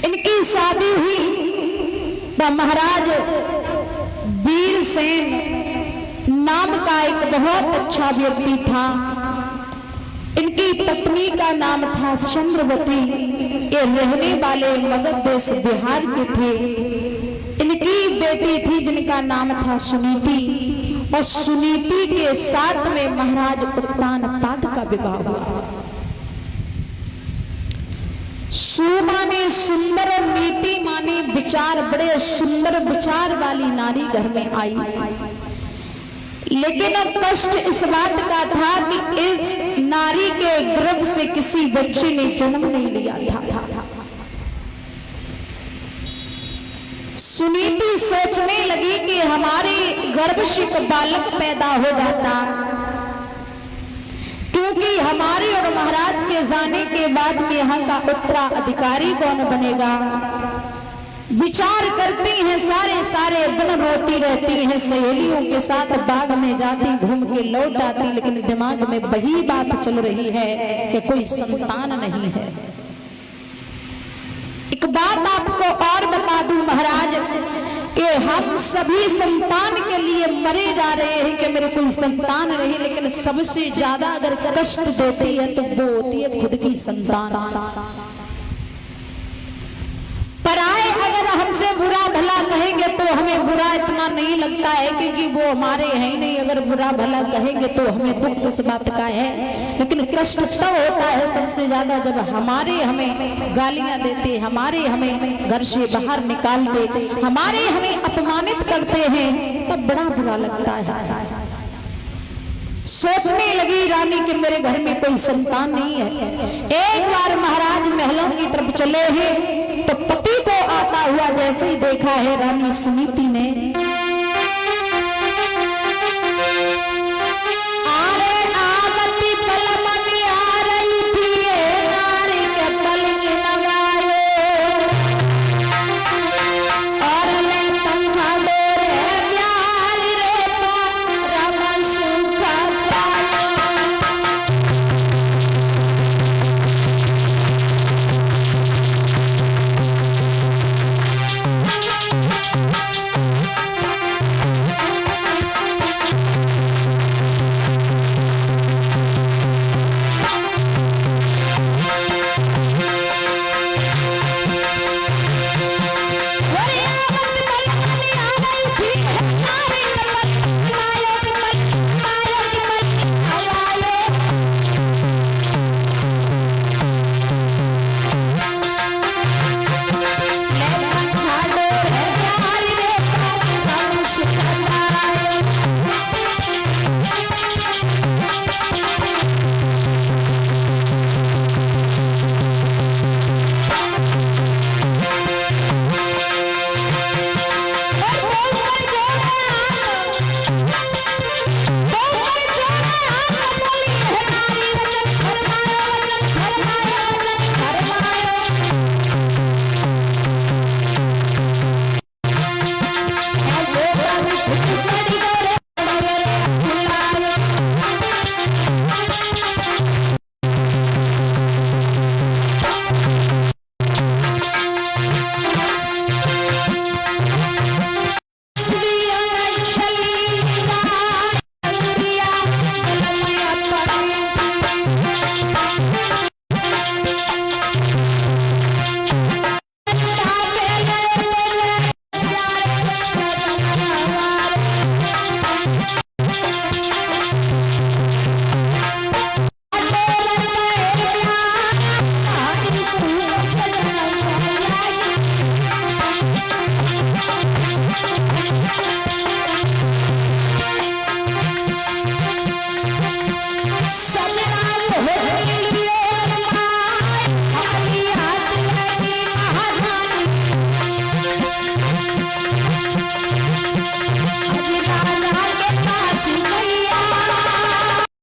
इनकी शादी हुई तो महाराज वीरसेन नाम का एक बहुत अच्छा व्यक्ति था। इनकी पत्नी का नाम था चंद्रवती। ये रहने वाले मगध देश बिहार के थे। इनकी बेटी थी जिनका नाम था सुनीति, और सुनीति के साथ में महाराज उत्तानपाद का विवाह हुआ। सु माने सुंदर और नीति माने विचार, बड़े सुंदर विचार वाली नारी घर में आई। लेकिन अब कष्ट इस बात का था कि इस नारी के गर्भ से किसी बच्चे ने जन्म नहीं लिया था। सुनीति सोचने लगी कि हमारे गर्भ से एक बालक पैदा हो जाता, क्योंकि हमारे और महाराज के जाने के बाद में यहाँ का उत्तराधिकारी कौन बनेगा। विचार करती हैं, सारे दिन रोती रहती हैं, सहेलियों के साथ बाग में जाती, घूम के लौट आती, लेकिन दिमाग में वही बात चल रही है कि कोई संतान नहीं है। एक बात आपको और बता दूं महाराज, कि हम सभी संतान के लिए मरे जा रहे हैं कि मेरे कोई संतान नहीं, लेकिन सबसे ज्यादा अगर कष्ट देती है तो वो होती है खुद की संतान। पराए अगर हमसे बुरा भला कहेंगे तो हमें बुरा इतना नहीं लगता है, क्योंकि वो हमारे हैं ही नहीं। अगर बुरा भला कहेंगे तो हमें दुख किस बात का है, लेकिन कष्ट तब होता है सबसे ज्यादा जब हमारे हमें गालियां देते, हमारे हमें घर से बाहर निकालते, हमारे हमें अपमानित करते हैं, तब बड़ा बुरा लगता है। सोचने लगी रानी कि मेरे घर में कोई संतान नहीं है। एक बार महाराज महलों की तरफ चले हैं तो पति को आता हुआ जैसे ही देखा है रानी सुनीति ने,